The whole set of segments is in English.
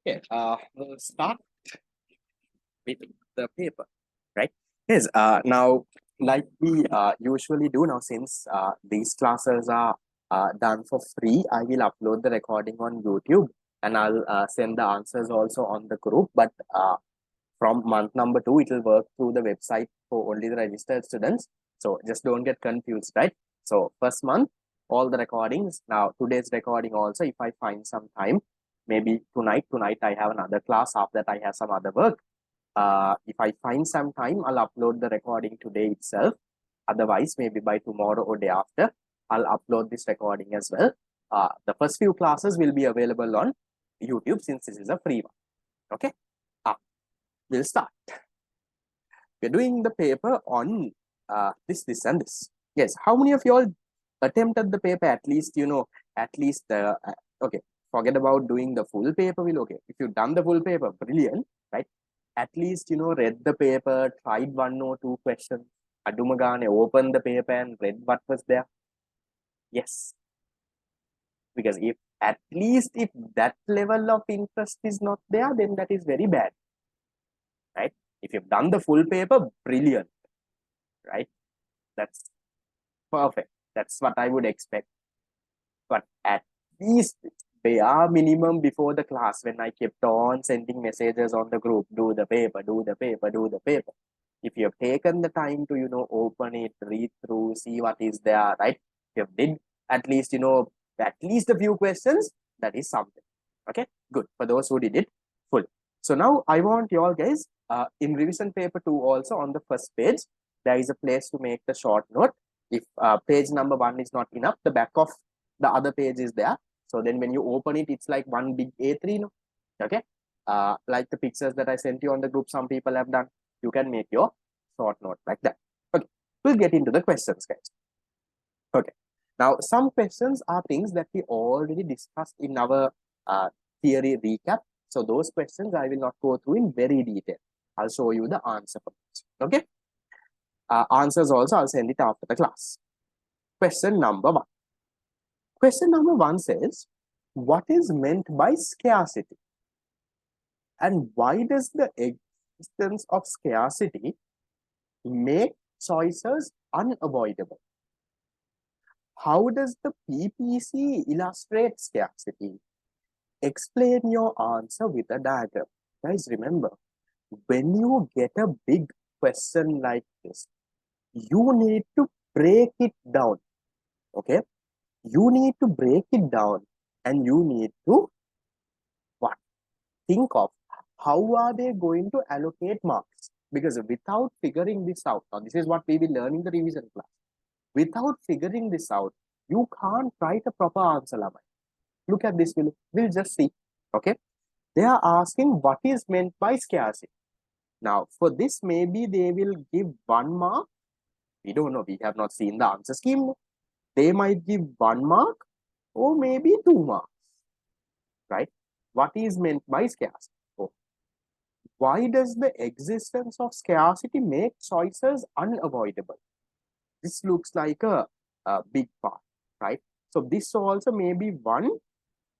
Okay, we'll start with the paper, right? Yes, now, like we usually do now, since these classes are done for free, I will upload the recording on YouTube and I'll send the answers also on the group. But from month number 2, it will work through the website for only the registered students. So just don't get confused, right? So first month, all the recordings. Now, today's recording also, if I find some time, maybe tonight I have another class. After that, I have some other work. If I find some time, I'll upload the recording today itself. Otherwise, maybe by tomorrow or day after, I'll upload this recording as well. The first few classes will be available on YouTube since this is a free one. Okay, we'll start. We're doing the paper on this, and this. Yes, how many of you all attempted the paper at least, okay, forget about doing the full paper. Okay, if you've done the full paper, brilliant, right? At least, read the paper, tried 1 or 2 questions. Adumagane, opened the paper and read what was there. Yes. Because if that level of interest is not there, then that is very bad. Right? If you've done the full paper, brilliant. Right? That's perfect. That's what I would expect. But at least bare minimum before the class, when I kept on sending messages on the group, do the paper, do the paper, do the paper. If you have taken the time to, open it, read through, see what is there, right? If you did at least, at least a few questions, that is something. Okay, good. For those who did it full. So now I want you all guys, in revision paper 2 also on the first page, there is a place to make the short note. If page number 1 is not enough, the back of the other page is there. So then when you open it, it's like one big A3, no? Okay. Like the pictures that I sent you on the group, some people have done. You can make your short note like that. Okay. We'll get into the questions, guys. Okay. Now, some questions are things that we already discussed in our theory recap. So those questions I will not go through in very detail. I'll show you the answer for this. Okay. Answers also, I'll send it after the class. Question number 1. Question number 1 says, what is meant by scarcity? And why does the existence of scarcity make choices unavoidable? How does the PPC illustrate scarcity? Explain your answer with a diagram. Guys, remember, when you get a big question like this, you need to break it down. Okay? You need to break it down and you need to what? Think of how are they going to allocate marks? Because without figuring this out, now this is what we will learn in the revision class. Without figuring this out, you can't write a proper answer, Lamai. Look at this, we'll just see. Okay. They are asking what is meant by scarcity. Now, for this, maybe they will give 1 mark. We don't know. We have not seen the answer scheme. They might give 1 mark or maybe 2 marks. Right? What is meant by scarcity? Oh. Why does the existence of scarcity make choices unavoidable? This looks like a big part, right? So this also may be 1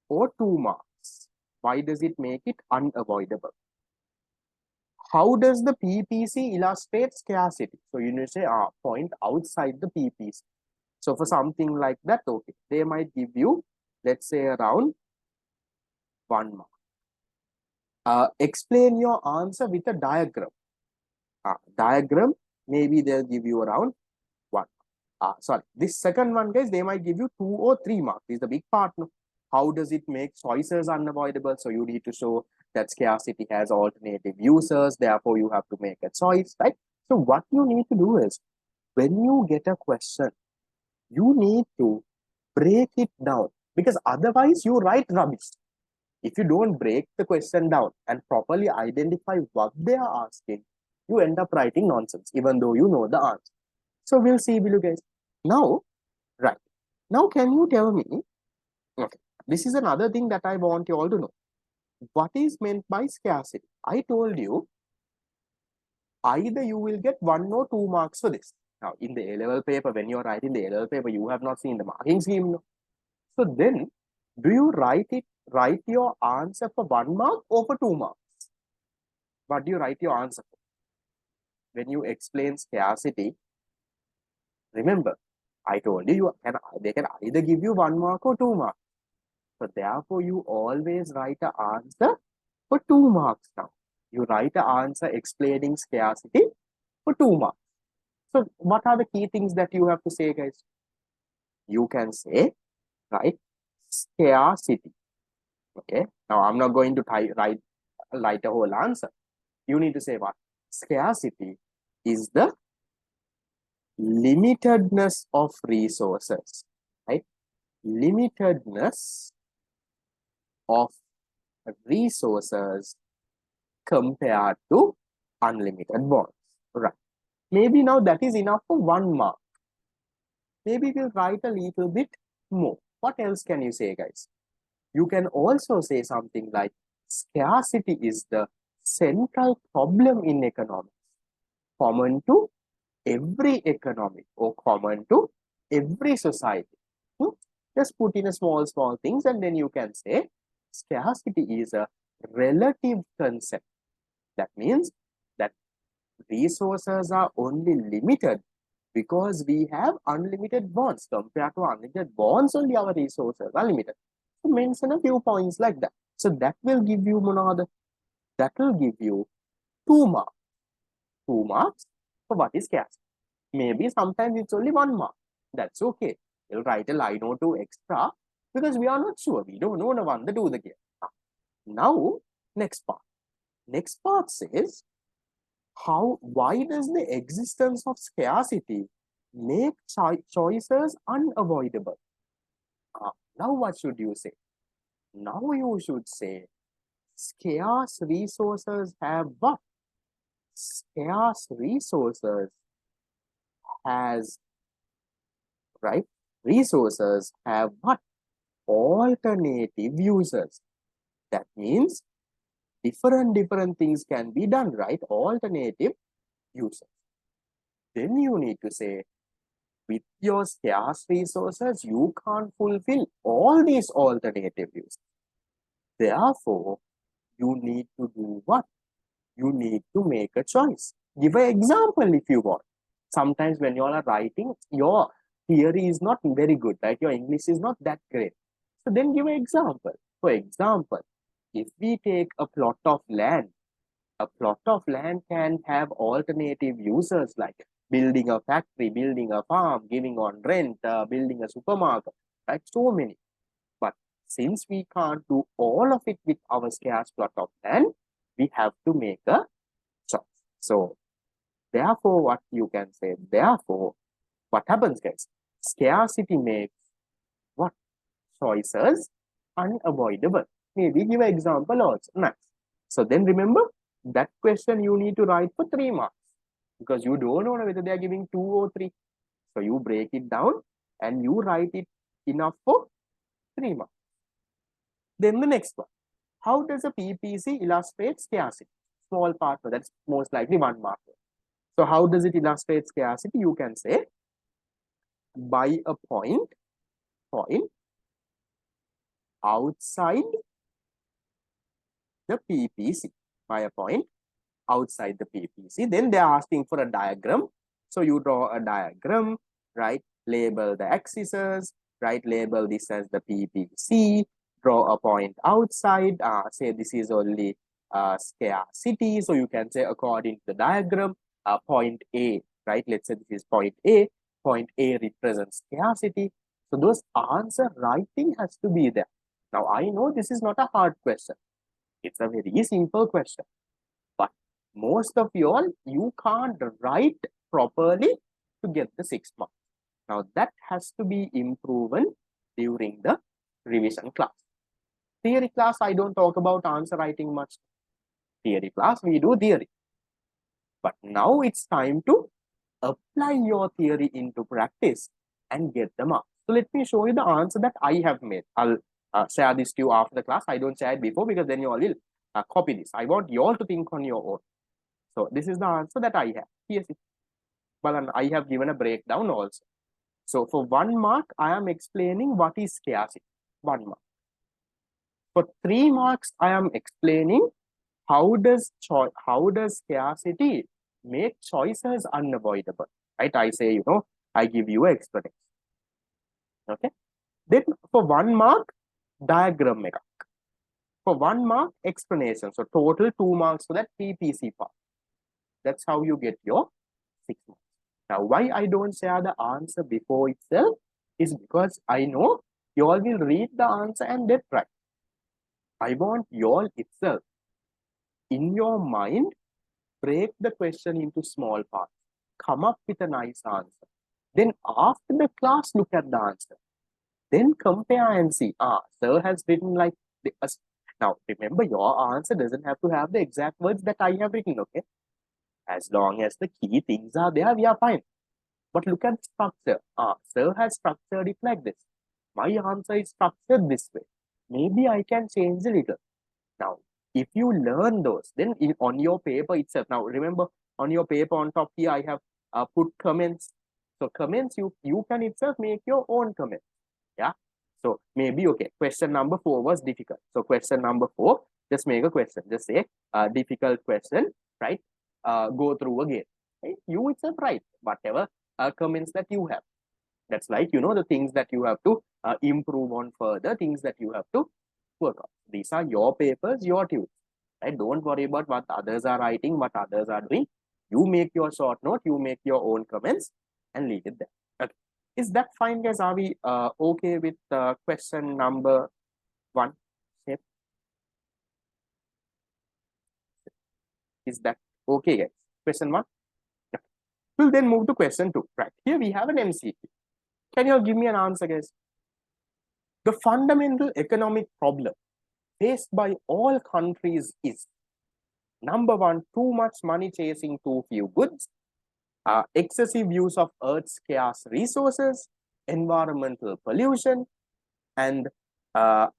or 2 marks. Why does it make it unavoidable? How does the PPC illustrate scarcity? So you need to say, point outside the PPC. So for something like that, okay, they might give you, let's say, around 1 mark. Explain your answer with a diagram. Diagram, maybe they'll give you around 1. Sorry, this second one, guys, they might give you 2 or 3 marks. This is the big part. No? How does it make choices unavoidable? So you need to show that scarcity has alternative users. Therefore, you have to make a choice, right? So what you need to do is, when you get a question, you need to break it down. Because otherwise, you write rubbish. If you don't break the question down and properly identify what they are asking, you end up writing nonsense, even though you know the answer. So we'll see below, guys. Now, right. Now, can you tell me, okay, this is another thing that I want you all to know. What is meant by scarcity? I told you, either you will get 1 or 2 marks for this. Now, in the A-level paper, when you're writing the A-level paper, you have not seen the marking scheme. No? So then, do you write it write your answer for 1 mark or for 2 marks? What do you write your answer for? When you explain scarcity, remember, I told you, they can either give you 1 mark or 2 marks. So therefore, you always write an answer for 2 marks now. You write an answer explaining scarcity for 2 marks. So what are the key things that you have to say, guys? You can say, right, scarcity. Okay. Now, I'm not going to write a whole answer. You need to say what? Scarcity is the limitedness of resources, right? Limitedness of resources compared to unlimited bonds, right? Maybe now that is enough for 1 mark. Maybe we'll write a little bit more. What else can you say, guys? You can also say something like scarcity is the central problem in economics, common to every economic or common to every society. Just put in a small things and then you can say scarcity is a relative concept. That means that resources are only limited because we have unlimited bonds. Compared to unlimited bonds, only our resources are limited. So mention a few points like that. So that will give you that will give you 2 marks. 2 marks for what is scarcity. Maybe sometimes it's only 1 mark. That's okay. We'll write a line or two extra because we are not sure. We don't know the one, the two, the gear. Now, next part. Next part says, why does the existence of scarcity make choices unavoidable? Now what should you say? Now you should say, scarce resources have what? Scarce resources has, right? Resources have what? Alternative uses. That means different things can be done, right? Alternative uses. Then you need to say, with your scarce resources, you can't fulfill all these alternative uses. Therefore, you need to do what? You need to make a choice. Give an example if you want. Sometimes when you all are writing, your theory is not very good, right? Your English is not that great. So then give an example. For example, if we take a plot of land can have alternative uses like building a factory, building a farm, giving on rent, building a supermarket, right? So many. But since we can't do all of it with our scarce plot of land, we have to make a choice. So, therefore, what you can say, therefore, what happens, guys? Scarcity makes what? Choices unavoidable. Maybe give an example also. Nice. So then remember, that question you need to write for 3 marks because you don't know whether they are giving 2 or 3. So you break it down and you write it enough for 3 marks. Then the next one. How does a PPC illustrate scarcity? Small part, that's most likely 1 mark. So how does it illustrate scarcity? You can say by a point outside the PPC. By a point outside the PPC. Then they're asking for a diagram. So you draw a diagram, right? Label the axes, right? Label this as the PPC. Draw a point outside. Say this is only scarcity. So you can say according to the diagram, point A, right? Let's say this is point A. Point A represents scarcity. So those answer writing has to be there. Now I know this is not a hard question. It's a very simple question. But most of you all, you can't write properly to get the 6 marks. Now that has to be improved during the revision class. Theory class, I don't talk about answer writing much. Theory class, we do theory. But now it's time to apply your theory into practice and get the marks. So let me show you the answer that I have made. I'll share this to you after the class. I don't share it before because then you all will copy this. I want you all to think on your own. So this is the answer that I have. Yes, but I have given a breakdown also. So for 1 mark, I am explaining what is scarcity. 1 mark. For 3 marks, I am explaining how does scarcity make choices unavoidable, right? I say, I give you an explanation. Okay. Then for 1 mark, diagram mega. For 1 mark, explanation. So total 2 marks for that PPC part. That's how you get your 6 marks. Now, why I don't share the answer before itself is because I know you all will read the answer and get right. I want you all itself in your mind, break the question into small parts, come up with a nice answer. Then after the class, look at the answer. Then compare and see, sir has written like this. Now, remember, your answer doesn't have to have the exact words that I have written, okay? As long as the key things are there, we are fine. But look at the structure. Sir has structured it like this. My answer is structured this way. Maybe I can change a little. Now, if you learn those, then on your paper itself, now remember, on your paper on top here, I have put comments. So comments, you can itself make your own comments. Yeah. So maybe, okay, question number 4 was difficult. So question number 4, just make a question. Just say difficult question, right? Go through again. Right? You itself write whatever comments that you have. That's like, the things that you have to improve on further, things that you have to work on. These are your papers, your tunes. Right? Don't worry about what others are writing, what others are doing. You make your short note, you make your own comments and leave it there. Okay. Is that fine, guys? Are we okay with question number 1? Yep. Is that okay, guys? Question 1? Yeah. We'll then move to question 2. Right. Here we have an MCQ. Can you give me an answer, guys? The fundamental economic problem faced by all countries is number 1, too much money chasing too few goods, excessive use of Earth's scarce resources, environmental pollution, and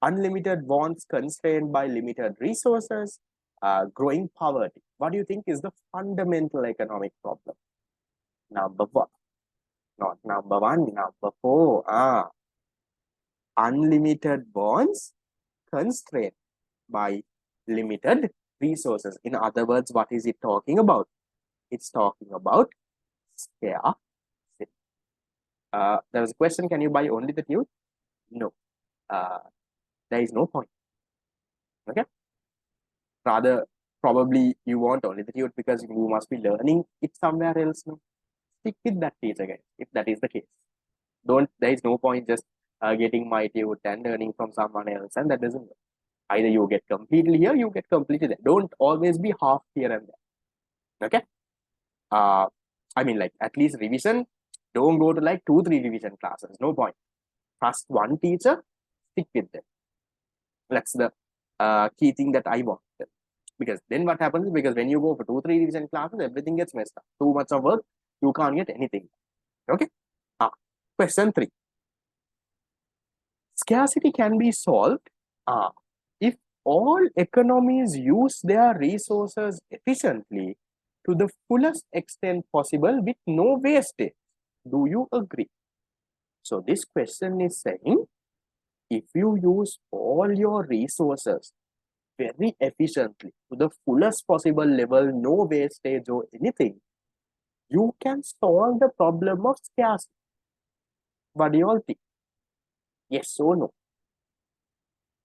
unlimited wants constrained by limited resources, growing poverty. What do you think is the fundamental economic problem? Number 1. Not number 1, number 4. Unlimited wants constrained by limited resources. In other words, what is it talking about? It's talking about scarcity. There was a question, can you buy only the tube? No. There is no point. Okay. Rather, probably you want only the tube because you must be learning it somewhere else. No? Stick with that teacher, guys, if that is the case. There is no point just getting my tube and learning from someone else, and that doesn't work. Either you get completely here, you get completely there. Don't always be half here and there. Okay. I mean, like, at least revision, don't go to like 2-3 revision classes. No point. Trust one teacher, stick with them. That's the key thing that I want. Because then what happens is, because when you go for 2-3 revision classes, everything gets messed up. Too much of work, you can't get anything. Okay. Question 3. Scarcity can be solved if all economies use their resources efficiently to the fullest extent possible with no wastage. Do you agree? So this question is saying, if you use all your resources very efficiently to the fullest possible level, no wastage or anything, you can solve the problem of scarcity. What do you all think? Yes or no?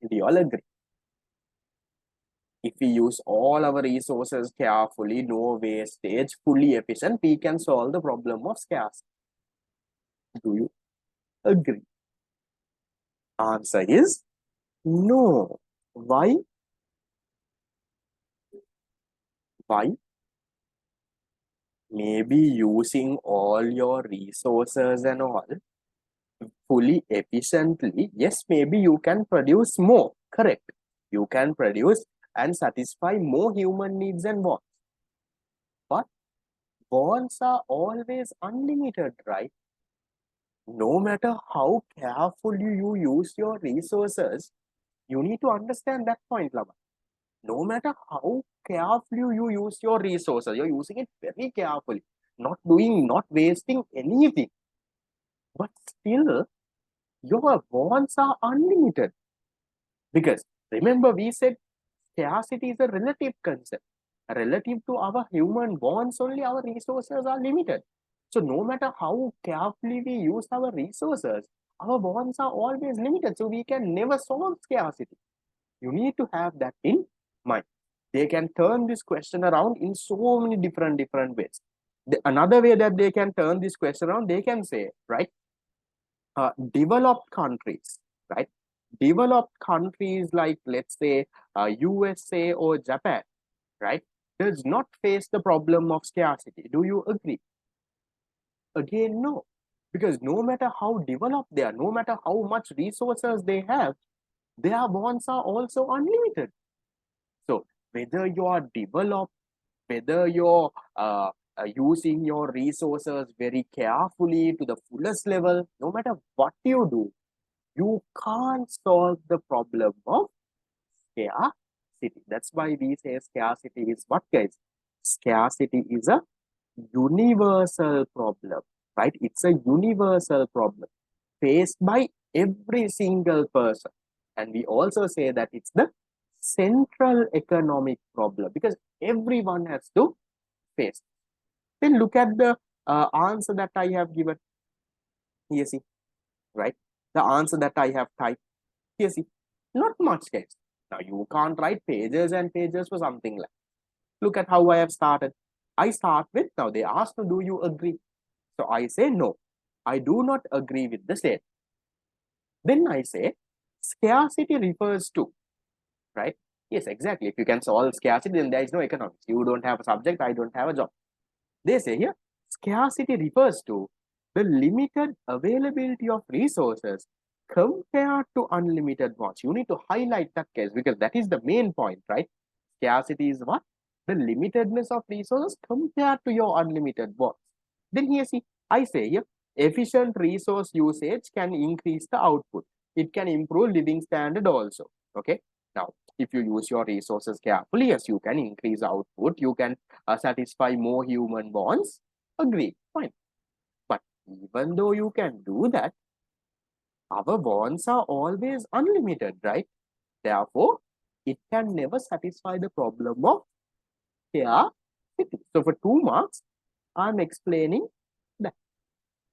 Do you all agree? If we use all our resources carefully, no wastage, fully efficient, we can solve the problem of scarcity. Do you agree? Answer is no. Why? Why? Maybe using all your resources and all fully efficiently, yes, maybe you can produce more, correct? You can produce and satisfy more human needs and wants. But wants are always unlimited, right? No matter how carefully you use your resources, you need to understand that point, Lama. No matter how carefully you use your resources, you're using it very carefully, not wasting anything. But still, your wants are unlimited. Because Remember, we said scarcity is a relative concept. Relative to our human wants, only our resources are limited. So no matter how carefully we use our resources, our wants are always limited. So we can never solve scarcity. You need to have that in mind. They can turn this question around in so many different ways. Another way that they can turn this question around, they can say, right, developed countries, right? Developed countries like, let's say, USA or Japan, right, does not face the problem of scarcity. Do you agree? Again, no. Because no matter how developed they are, no matter how much resources they have, their wants are also unlimited. So whether you are developed, whether you're using your resources very carefully to the fullest level, no matter what you do, you can't solve the problem of scarcity. That's why we say scarcity is what, guys? Scarcity is a universal problem, right? It's a universal problem faced by every single person. And we also say that it's the central economic problem because everyone has to face. Then look at the answer that I have given. Here, see, right? The answer that I have typed. Here, see, not much, guys. Now, you can't write pages and pages for something like. Look at how I have started. I start with, now they ask me, do you agree? So I say, no, I do not agree with the statement. Then I say, scarcity refers to, right? Yes, exactly. If you can solve scarcity, then there is no economics. You don't have a subject, I don't have a job. They say here, scarcity refers to the limited availability of resources compared to unlimited wants. You need to highlight that case because that is the main point, right? Scarcity is what? The limitedness of resources compared to your unlimited wants. Then here, see, I say here, efficient resource usage can increase the output. It can improve living standard also. Okay. Now, if you use your resources carefully, yes, you can increase output. You can satisfy more human wants. Agree. Fine. But even though you can do that, our wants are always unlimited, right? Therefore, it can never satisfy the problem of scarcity. So for 2 marks, I'm explaining that.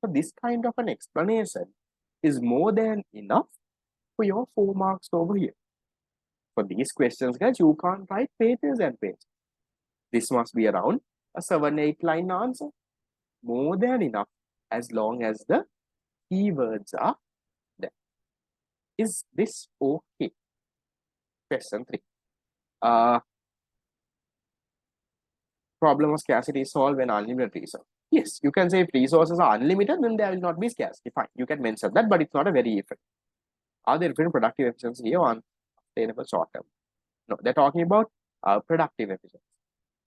So this kind of an explanation is more than enough for your 4 marks over here. For these questions, guys, you can't write pages and pages. This must be around a 7-8 line answer. More than enough as long as the keywords are there. Is this okay? Question 3. Problem of scarcity is solved when unlimited resources. Yes, you can say if resources are unlimited, then there will not be scarcity. Fine, you can mention that, but it's not a very effective. Are there different productive efficiency here on sustainable short term? No, they're talking about productive efficiency.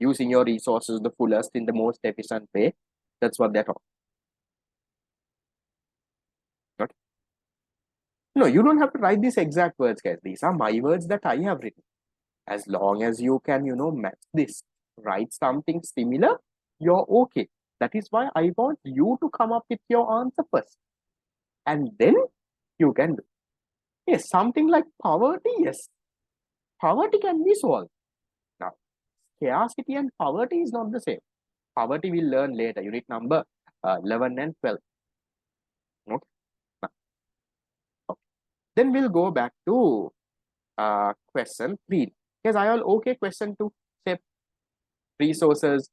Using your resources the fullest in the most efficient way. That's what they're talking. Okay. No, you don't have to write these exact words, guys. These are my words that I have written. As long as you can, match this, write something similar, you're okay. That is why I want you to come up with your answer first. And then you can do. Yes, something like poverty, yes. Poverty can be solved. Now, scarcity and poverty is not the same. Poverty we'll learn later, unit number 11 and 12. Okay. Okay. Then we'll go back to question 3. Yes, I all okay. Question 2. Say resources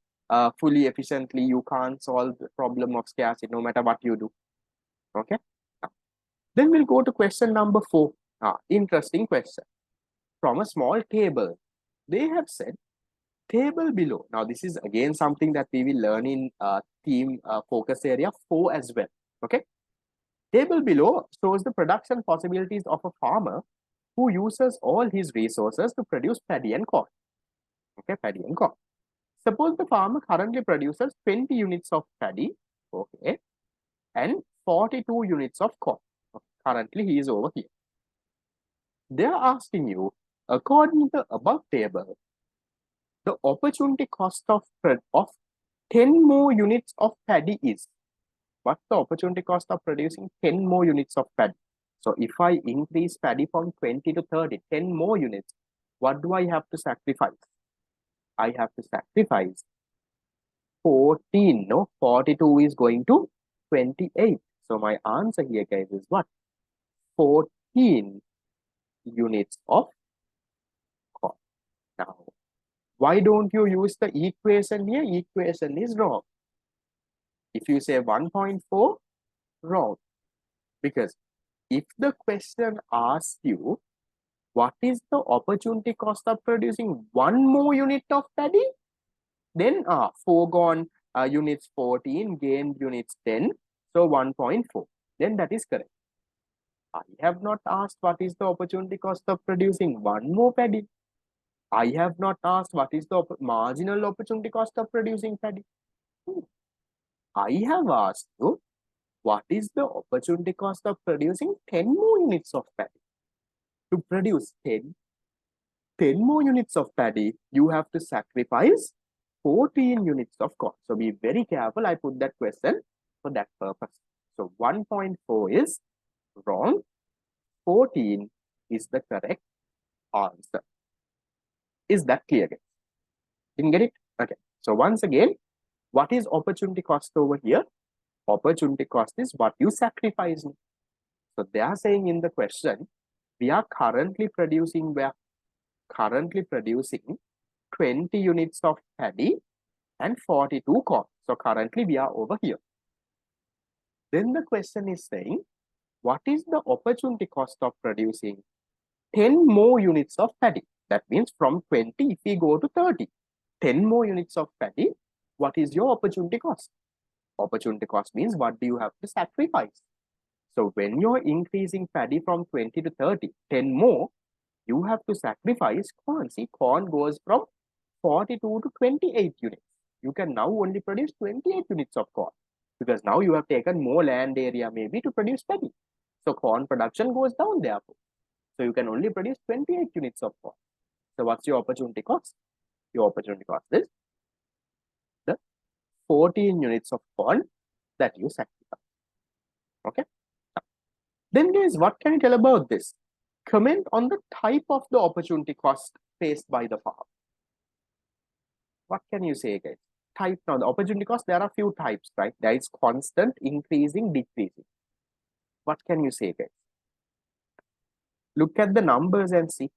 fully efficiently. You can't solve the problem of scarcity no matter what you do. Okay. Then we'll go to question number 4. Interesting question. From a small table, they have said table below. Now, this is again something that we will learn in theme focus area 4 as well. Okay. Table below shows the production possibilities of a farmer who uses all his resources to produce paddy and corn. Okay, paddy and corn. Suppose the farmer currently produces 20 units of paddy, okay, and 42 units of corn. Okay, currently, he is over here. They are asking you, according to the above table, the opportunity cost of 10 more units of paddy is. What's the opportunity cost of producing 10 more units of paddy? So if I increase paddy from 20 to 30, 10 more units, what do I have to sacrifice? I have to sacrifice 14, no? 42 is going to 28. So my answer here, guys, is what? 14 units of corn. Now, why don't you use the equation here? Equation is wrong. If you say 1.4, wrong. Because if the question asks you, what is the opportunity cost of producing one more unit of paddy? Then foregone units 14, gained units 10, so 1.4. Then that is correct. I have not asked what is the opportunity cost of producing one more paddy. I have not asked what is the marginal opportunity cost of producing paddy. I have asked you what is the opportunity cost of producing 10 more units of paddy. To produce 10 more units of paddy, you have to sacrifice 14 units of corn. So be very careful. I put that question for that purpose. So 1.4 is wrong. 14 is the correct answer. Is that clear, guys? Didn't get it? Okay. So once again, what is opportunity cost over here? Opportunity cost is what you sacrifice. So they are saying in the question, we are currently producing 20 units of paddy and 42 corn. So currently we are over here. Then the question is saying, what is the opportunity cost of producing 10 more units of paddy? That means from 20, if we go to 30, 10 more units of paddy, what is your opportunity cost? Opportunity cost means what do you have to sacrifice? So when you're increasing paddy from 20 to 30, 10 more, you have to sacrifice corn. See, corn goes from 42 to 28 units. You can now only produce 28 units of corn because now you have taken more land area maybe to produce paddy. So corn production goes down therefore. So you can only produce 28 units of corn. So what's your opportunity cost? Your opportunity cost is the 14 units of corn that you sacrifice. Okay. Then guys, what can you tell about this? Comment on the type of the opportunity cost faced by the farm. What can you say, guys? Type now, the opportunity cost, there are few types, right? There is constant, increasing, decreasing. What can you say, guys? Look at the numbers and see.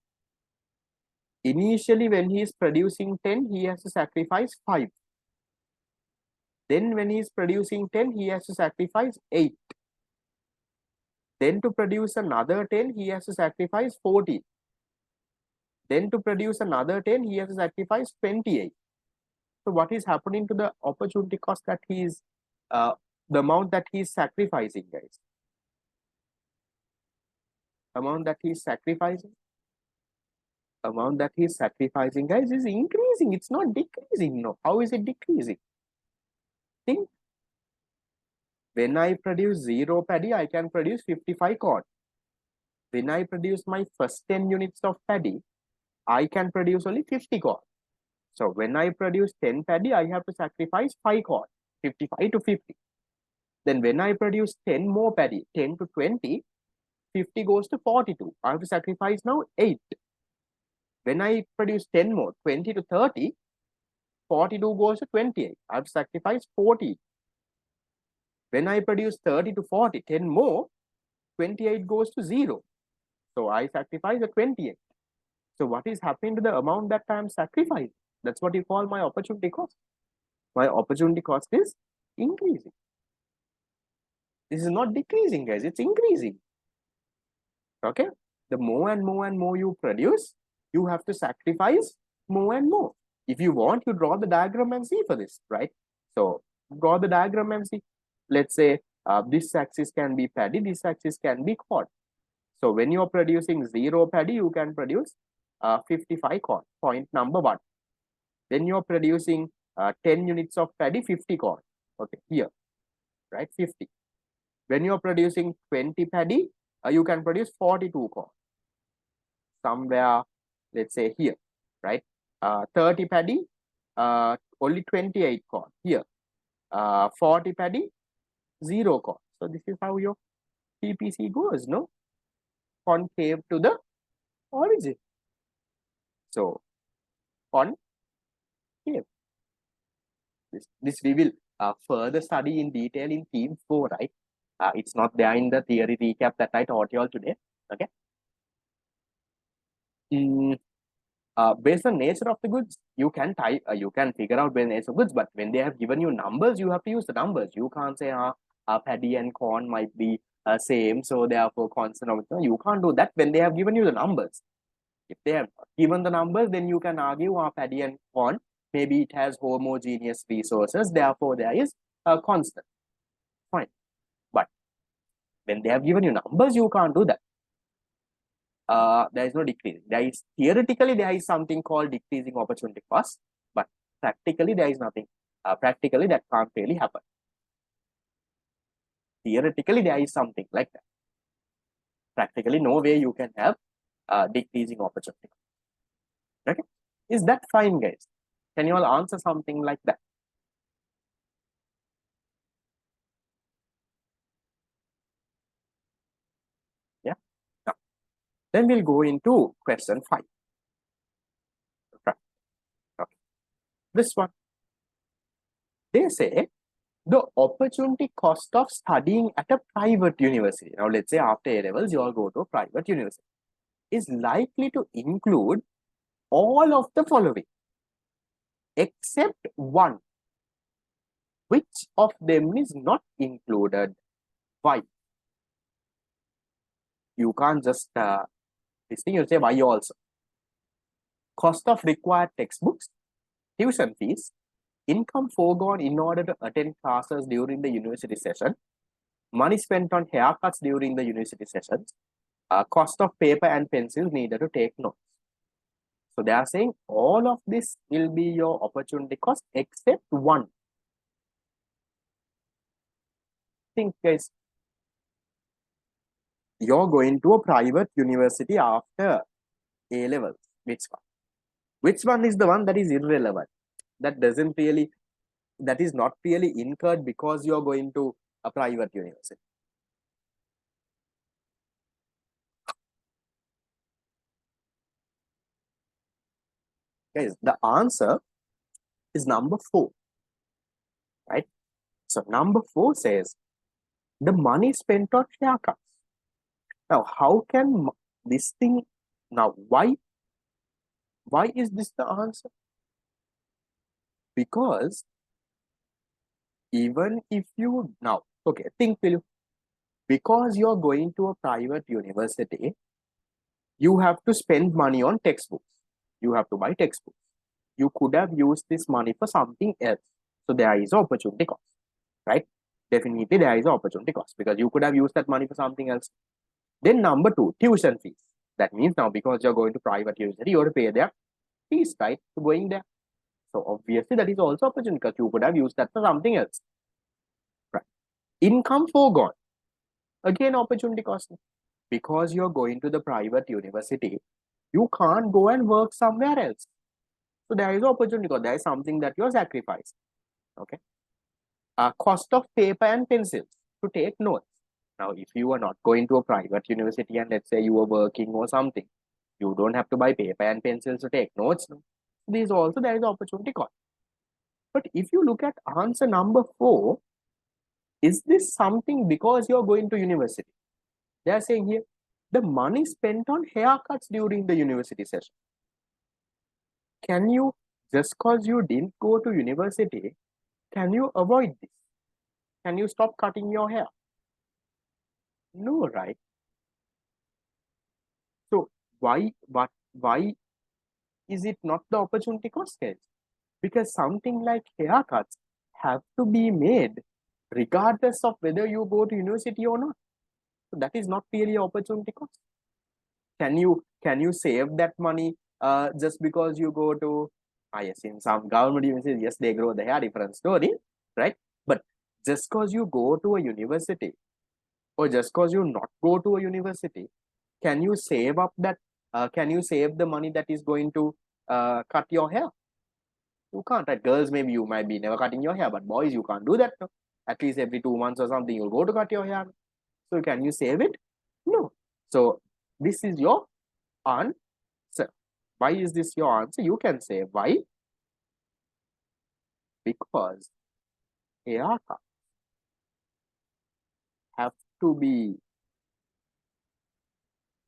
Initially, when he is producing 10, he has to sacrifice 5. Then when he is producing 10, he has to sacrifice 8. Then to produce another 10, he has to sacrifice 40. Then to produce another 10, he has to sacrifice 28. So what is happening to the opportunity cost that he is, the amount that he is sacrificing, guys? Amount that he is sacrificing? Amount that he is sacrificing, guys, is increasing. It's not decreasing. No. How is it decreasing? Think. When I produce 0 paddy, I can produce 55 corn. When I produce my first 10 units of paddy, I can produce only 50 corn. So when I produce 10 paddy, I have to sacrifice 5 corn, 55 to 50. Then when I produce 10 more paddy, 10 to 20, 50 goes to 42. I have to sacrifice now 8. When I produce 10 more, 20 to 30, 42 goes to 28. I have to sacrifice 40. When I produce 30 to 40, 10 more, 28 goes to 0. So I sacrifice the 28. So what is happening to the amount that I am sacrificing? That's what you call my opportunity cost. My opportunity cost is increasing. This is not decreasing, guys. It's increasing. Okay? The more and more and more you produce, you have to sacrifice more and more. If you want, you draw the diagram and see for this, right? So draw the diagram and see. Let's say this axis can be paddy, this axis can be corn. So when you're producing 0 paddy, you can produce 55 corn, point number 1. Then you're producing 10 units of paddy, 50 corn. Okay, here, right, 50. When you're producing 20 paddy, you can produce 42 corn. Somewhere, let's say here, right? 30 paddy, only 28 corn. Here, 40 paddy, 0 corn. So this is how your PPC goes, no? concave to the origin. So concave. This we will further study in detail in theme 4, right? It's not there in the theory recap that I taught you all today. Okay. Based on nature of the goods, you can figure out the nature of goods, but when they have given you numbers, you have to use the numbers. You can't say paddy and corn might be same, so therefore constant. You can't do that when they have given you the numbers. If they have given the numbers, then you can argue paddy and corn, maybe it has homogeneous resources, therefore there is a constant. Fine. But when they have given you numbers, you can't do that. There is no decrease. There is theoretically there is something called decreasing opportunity cost, but practically there is nothing. Practically that can't really happen. Theoretically there is something like that. Practically no way you can have decreasing opportunity. Okay, is that fine, guys? Can you all answer something like that? Yeah. Now, then we'll go into question 5. Okay. This one. They say the opportunity cost of studying at a private university. Now, let's say after A levels, you all go to a private university, is likely to include all of the following, except one. Which of them is not included? Why? You can't just this thing, you say why also. Cost of required textbooks, tuition fees, income foregone in order to attend classes during the university session, money spent on haircuts during the university sessions, cost of paper and pencils needed to take notes. So they are saying all of this will be your opportunity cost except one. Think, guys, you're going to a private university after A levels. Which one? Which one is the one that is irrelevant? That is not really incurred because you're going to a private university. Guys, the answer is number 4, right? So number 4 says the money spent on haircuts. Now, how can this thing, now why is this the answer? Because even if you now, okay, think, will you, because you're going to a private university, you have to spend money on textbooks. You have to buy textbooks. You could have used this money for something else. So there is opportunity cost, right? Definitely there is opportunity cost because you could have used that money for something else. Then number 2, tuition fees. That means now because you're going to private university, you have to pay their fees, right? To going there. So obviously that is also opportunity because you could have used that for something else. Right. Income foregone. Again, opportunity cost. Because you're going to the private university, you can't go and work somewhere else. So there is opportunity cost. There is something that you're sacrificing. Okay. Cost of paper and pencils to take notes. Now, if you are not going to a private university and let's say you are working or something, you don't have to buy paper and pencils to take notes. No? This also there is opportunity cost. But if you look at answer number 4, is this something because you're going to university? They are saying here, the money spent on haircuts during the university session. Can you, just because you didn't go to university, can you avoid this? Can you stop cutting your hair? No, right? So why is it not the opportunity cost case? Because something like haircuts have to be made regardless of whether you go to university or not. So that is not really opportunity cost. Can you save that money just because you go to yes, in some government universities, yes, they grow the hair, different story, right? But just because you go to a university or just because you not go to a university, can you save up that? Can you save the money that is going to cut your hair? You can't, right? Girls, maybe you might be never cutting your hair, but boys, you can't do that. No? At least every 2 months or something, you'll go to cut your hair. So can you save it? No. So this is your answer. Why is this your answer? You can say why? Because haircuts have to be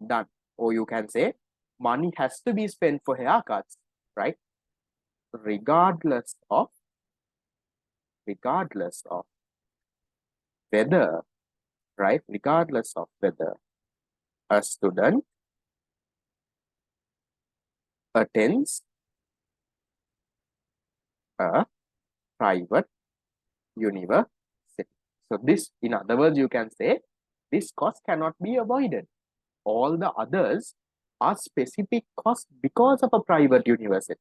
done. Or you can say money has to be spent for haircuts, right? Regardless of whether, right? Regardless of whether a student attends a private university. So this, in other words, you can say this cost cannot be avoided. All the others are specific costs because of a private university.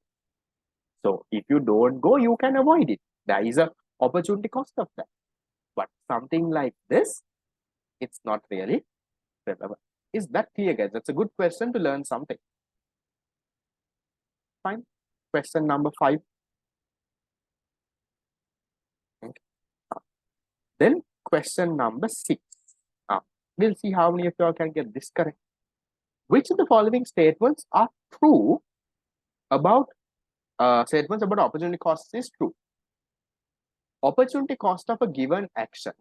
So if you don't go, you can avoid it. There is a opportunity cost of that. But something like this, it's not really relevant. Is that clear, guys? That's a good question to learn something. Fine. Question number 5. Okay. Then question number 6. We'll see how many of y'all can get this correct. Which of the following statements are true about statements about opportunity costs is true? Opportunity cost of a given action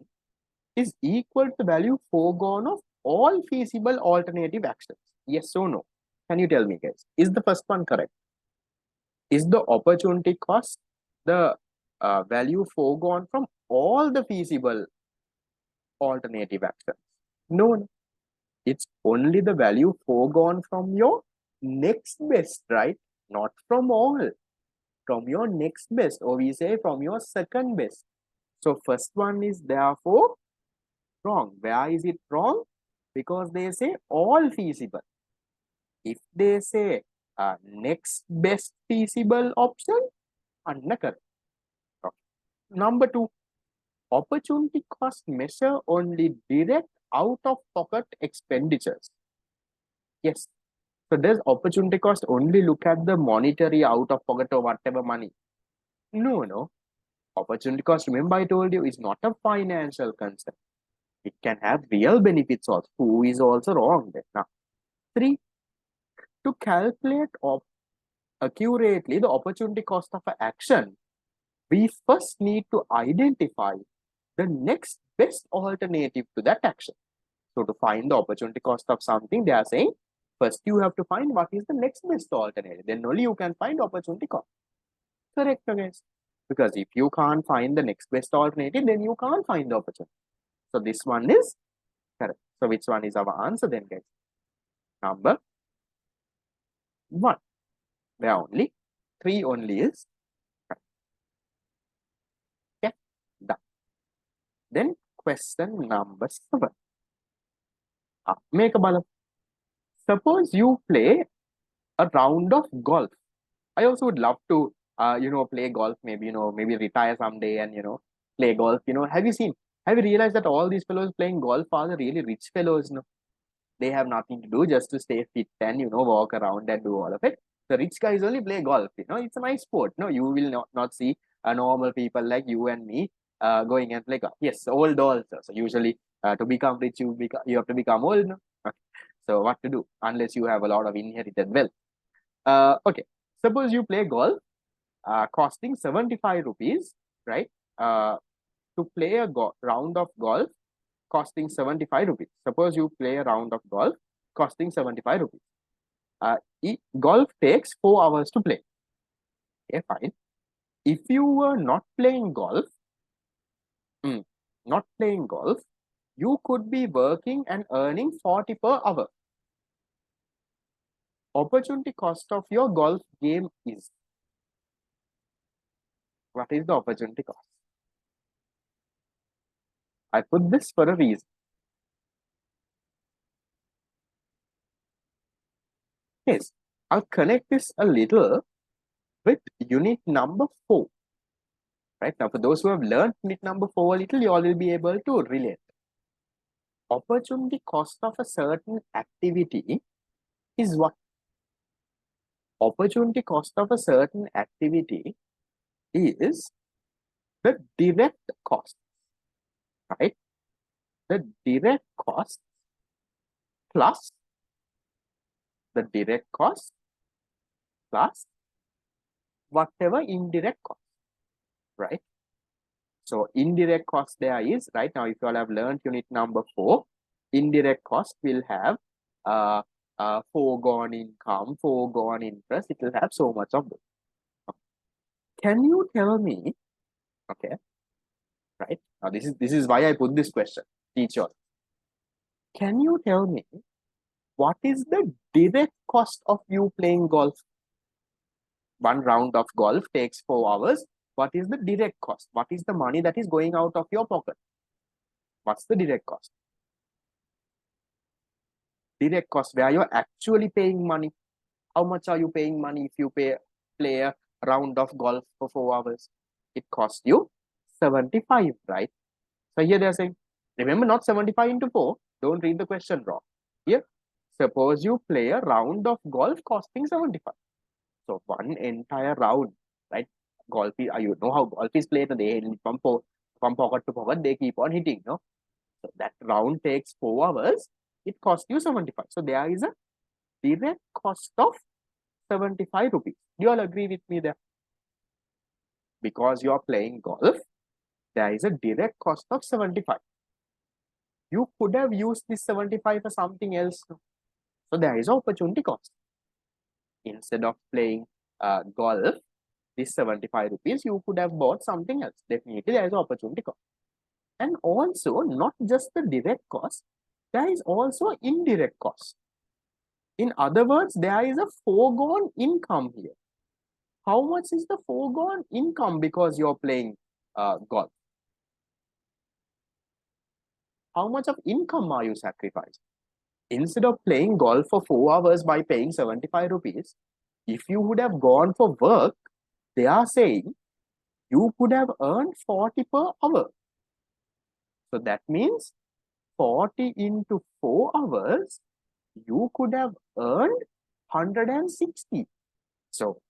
is equal to the value foregone of all feasible alternative actions. Yes or no? Can you tell me, guys? Is the first one correct? Is the opportunity cost the value foregone from all the feasible alternative actions? No. It's only the value foregone from your next best, right? Not from all. From your next best, or we say from your second best. So first one is therefore wrong. Where is it wrong? Because they say all feasible. If they say next best feasible option, correct. Okay. Number 2, opportunity cost measure only direct out of pocket expenditures. Yes. So does opportunity cost only look at the monetary out of pocket or whatever money? No. Opportunity cost, remember I told you, is not a financial concept. It can have real benefits also. 2 is also wrong there. Now, 3, to calculate accurately the opportunity cost of an action, we first need to identify the next best alternative to that action. So to find the opportunity cost of something, they are saying, first you have to find what is the next best alternative. Then only you can find opportunity cost. Correct, guys? Because if you can't find the next best alternative, then you can't find the opportunity. So this one is correct. So which one is our answer then, guys? Number 1. Where only 3 only is correct. Okay, done. Then question number 7. Make a bala. Suppose you play a round of golf. I also would love to, play golf. Maybe, maybe retire someday and, play golf. Have you realized that all these fellows playing golf are the really rich fellows? No, they have nothing to do just to stay fit and, walk around and do all of it. The rich guys only play golf. It's a nice sport. No, you will not see normal people like you and me going and play golf. Yes, old also. So usually to become rich, you have to become old. No? Okay. So what to do unless you have a lot of inherited wealth? Okay. Suppose you play golf, costing 75 rupees, right? To play a round of golf costing 75 rupees. Suppose you play a round of golf costing 75 rupees. Golf takes 4 hours to play. Okay, fine. If you were not playing golf, you could be working and earning 40 per hour. Opportunity cost of your golf game is, what is the opportunity cost? I put this for a reason. Yes, I'll connect this a little with unit number 4. Right now, for those who have learned unit number 4 a little, you all will be able to relate. Opportunity cost of a certain activity is what? Opportunity cost of a certain activity is the direct cost, right? The direct cost plus the direct cost plus whatever indirect cost, right? So indirect cost there is, right now, if you all have learned unit number 4, indirect cost will have uh, foregone income, foregone interest. It will have so much of those. Can you tell me, okay, right? Now this is why I put this question, teacher. Can you tell me what is the direct cost of you playing golf? One round of golf takes 4 hours. What is the direct cost? What is the money that is going out of your pocket? What's the direct cost? Direct cost, where you're actually paying money. How much are you paying money if you play a round of golf for 4 hours? It costs you 75, right? So here they're saying, remember, not 75 into 4. Don't read the question wrong. Here, suppose you play a round of golf costing 75. So one entire round, right? Golf is, you know how golf is played. They from pocket to pocket, they keep on hitting, no? So that round takes 4 hours. It costs you 75. So there is a direct cost of 75 rupees. Do you all agree with me there? Because you are playing golf, there is a direct cost of 75. You could have used this 75 for something else. So there is an opportunity cost. Instead of playing golf, this 75 rupees, you could have bought something else. Definitely there is an opportunity cost. And also, not just the direct cost, there is also indirect cost. In other words, there is a foregone income here. How much is the foregone income because you're playing golf? How much of income are you sacrificing? Instead of playing golf for 4 hours by paying 75 rupees, if you would have gone for work, they are saying you could have earned 40 per hour. So that means 40 into 4 hours, you could have earned 160. So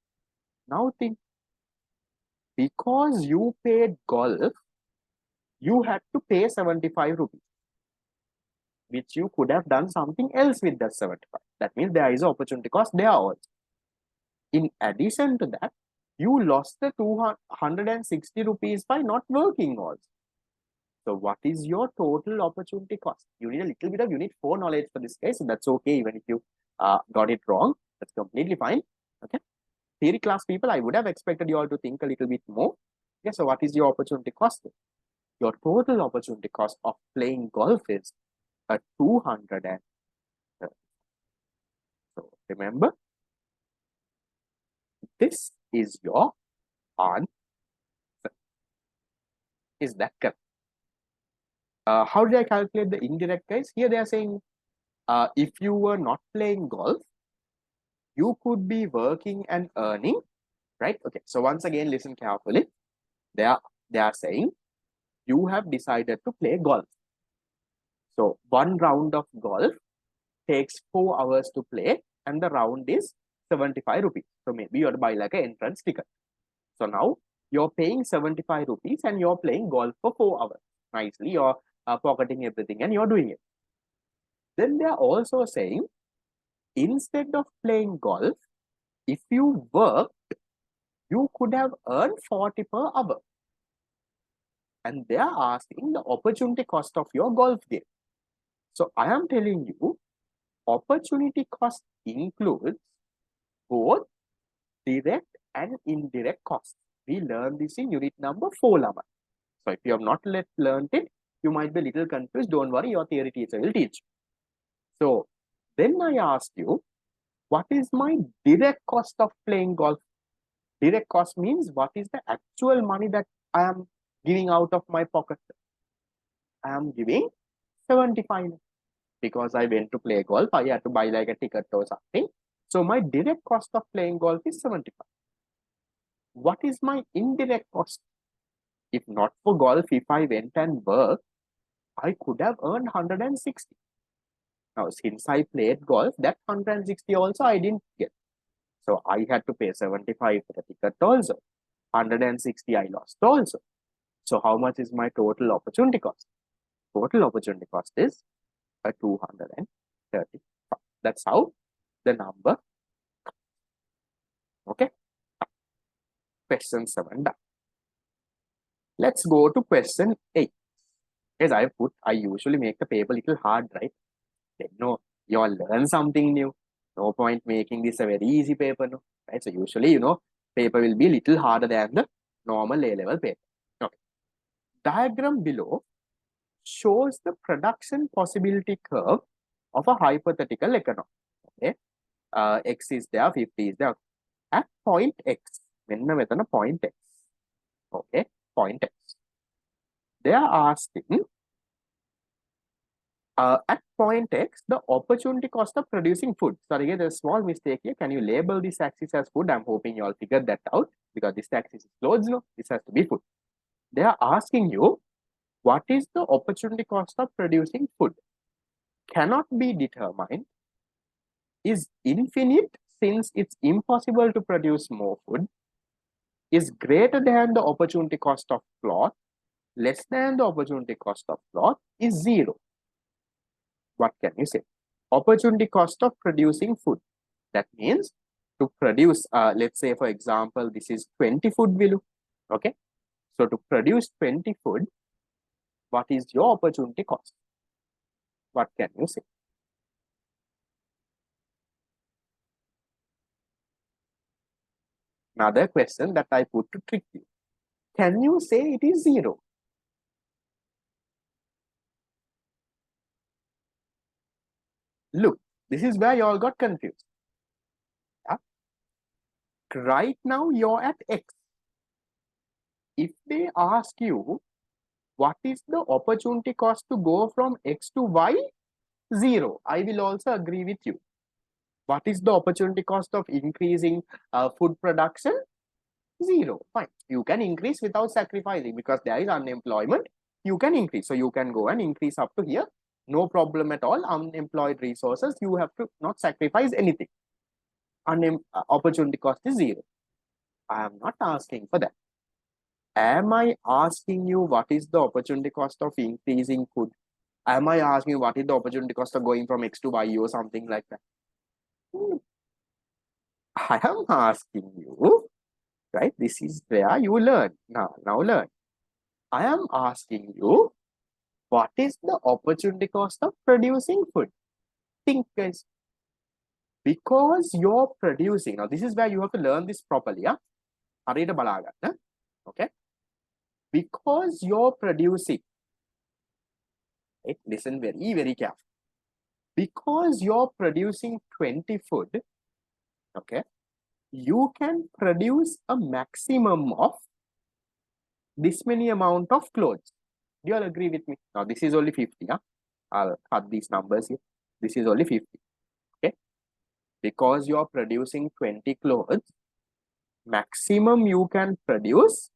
now think, because you paid golf, you had to pay 75 rupees, which you could have done something else with that 75. That means there is an opportunity cost there also. In addition to that, you lost the 260 rupees by not working also. So what is your total opportunity cost? You need a little bit of unit 4 knowledge for this case. So that's okay, even if you got it wrong. That's completely fine. Okay. Theory class people, I would have expected you all to think a little bit more. Okay, so what is your opportunity cost? Your total opportunity cost of playing golf is 200. So remember, this is your answer. Is that correct? How did I calculate the indirect guys? Here they are saying, if you were not playing golf, you could be working and earning, right? Okay, so once again, listen carefully. They are saying, you have decided to play golf. So one round of golf takes 4 hours to play, and the round is 75 rupees. So maybe you have to buy like an entrance ticket. So now you're paying 75 rupees and you're playing golf for 4 hours. Nicely, you're pocketing everything and you're doing it. Then they're also saying, instead of playing golf, if you worked, you could have earned 40 per hour. And they are asking the opportunity cost of your golf game. So I am telling you, opportunity cost includes both direct and indirect costs. We learned this in unit number 4, Lama. So if you have not learned it, you might be a little confused. Don't worry, your theory teacher will teach you. So then I ask you, what is my direct cost of playing golf? Direct cost means what is the actual money that I am giving out of my pocket? I am giving 75. Because I went to play golf, I had to buy like a ticket or something. So my direct cost of playing golf is 75. What is my indirect cost? If not for golf, if I went and worked, I could have earned 160. Now, since I played golf, that 160 also I didn't get. So I had to pay 75 for the ticket also. 160 I lost also. So how much is my total opportunity cost? Total opportunity cost is 235. That's how the number. Okay. Question 7 done. Let's go to question 8. As I usually make the paper a little hard, right? Then no, you all learn something new. No point making this a very easy paper, no? Right? So usually, paper will be a little harder than the normal A-level paper. Okay. Diagram below shows the production possibility curve of a hypothetical economy. Okay. X is there, 50 is there. At point X, when the point X. Okay, point X. They are asking, at point X, the opportunity cost of producing food. Sorry, there's a small mistake here. Can you label this axis as food? I'm hoping you all figured that out because this axis is clothes, no? This has to be food. They are asking you, what is the opportunity cost of producing food? Cannot be determined, is infinite since it's impossible to produce more food, is greater than the opportunity cost of cloth, less than the opportunity cost of cloth, is 0. What can you say? Opportunity cost of producing food. That means to produce, let's say, for example, this is 20 food value. Okay. So to produce 20 food, what is your opportunity cost? What can you say? Another question that I put to trick you. Can you say it is 0? Look, this is where you all got confused. Yeah? Right now, you're at X. If they ask you, what is the opportunity cost to go from X to Y? 0. I will also agree with you. What is the opportunity cost of increasing food production? 0. Fine. You can increase without sacrificing because there is unemployment. You can increase. So you can go and increase up to here. No problem at all. Unemployed resources, you have to not sacrifice anything. Opportunity cost is 0. I am not asking for that. Am I asking you what is the opportunity cost of increasing food? Am I asking you what is the opportunity cost of going from X to Y or something like that? I am asking you, right? This is where you learn. Now learn. I am asking you, what is the opportunity cost of producing food? Think, guys. Because you're producing, now this is where you have to learn this properly. Yeah? Okay? Because you're producing, right? Listen very, very carefully. Because you're producing 20 food, okay, you can produce a maximum of this many amount of clothes. Do you all agree with me? Now, this is only 50. Huh? I'll cut these numbers here. This is only 50. Okay. Because you're producing 20 clothes, maximum you can produce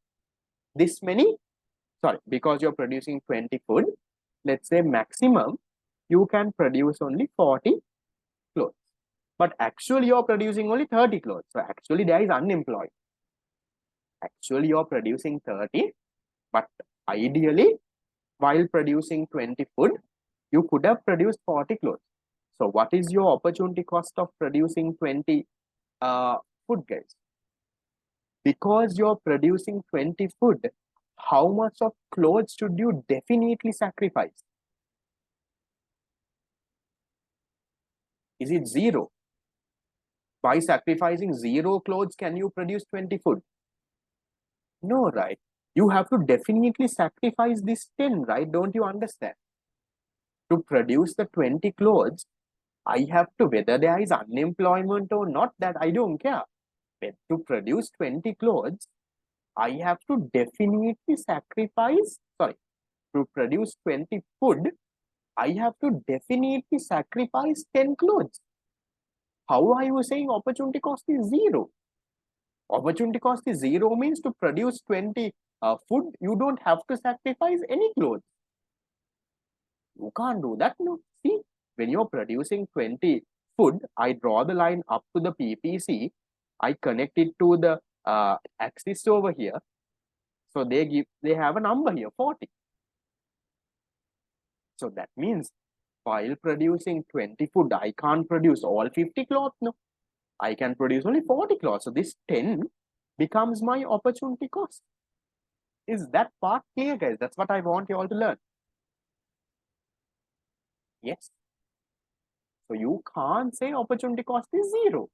this many. Sorry, because you're producing 20 food, let's say maximum you can produce only 40 clothes. But actually you're producing only 30 clothes. So actually there is unemployed. Actually you're producing 30, but ideally while producing 20 food, you could have produced 40 clothes. So what is your opportunity cost of producing 20 food, guys? Because you're producing 20 food, how much of clothes should you definitely sacrifice? Is it 0? By sacrificing 0 clothes, can you produce 20 food? No, right? You have to definitely sacrifice this 10, right? Don't you understand? To produce the 20 clothes, I have to, whether there is unemployment or not, that I don't care. But to produce 20 clothes, I have to definitely sacrifice, to produce 20 food, I have to definitely sacrifice 10 clothes. How are you saying opportunity cost is 0? Opportunity cost is 0 means to produce 20 food, you don't have to sacrifice any clothes. You can't do that, no. See, when you're producing 20 food, I draw the line up to the PPC, I connect it to the axis over here. So they have a number here, 40. So that means while producing 20 food, I can't produce all 50 cloth. No, I can produce only 40 cloth. So this 10 becomes my opportunity cost. Is that part clear, guys? That's what I want you all to learn. Yes. So you can't say opportunity cost is 0.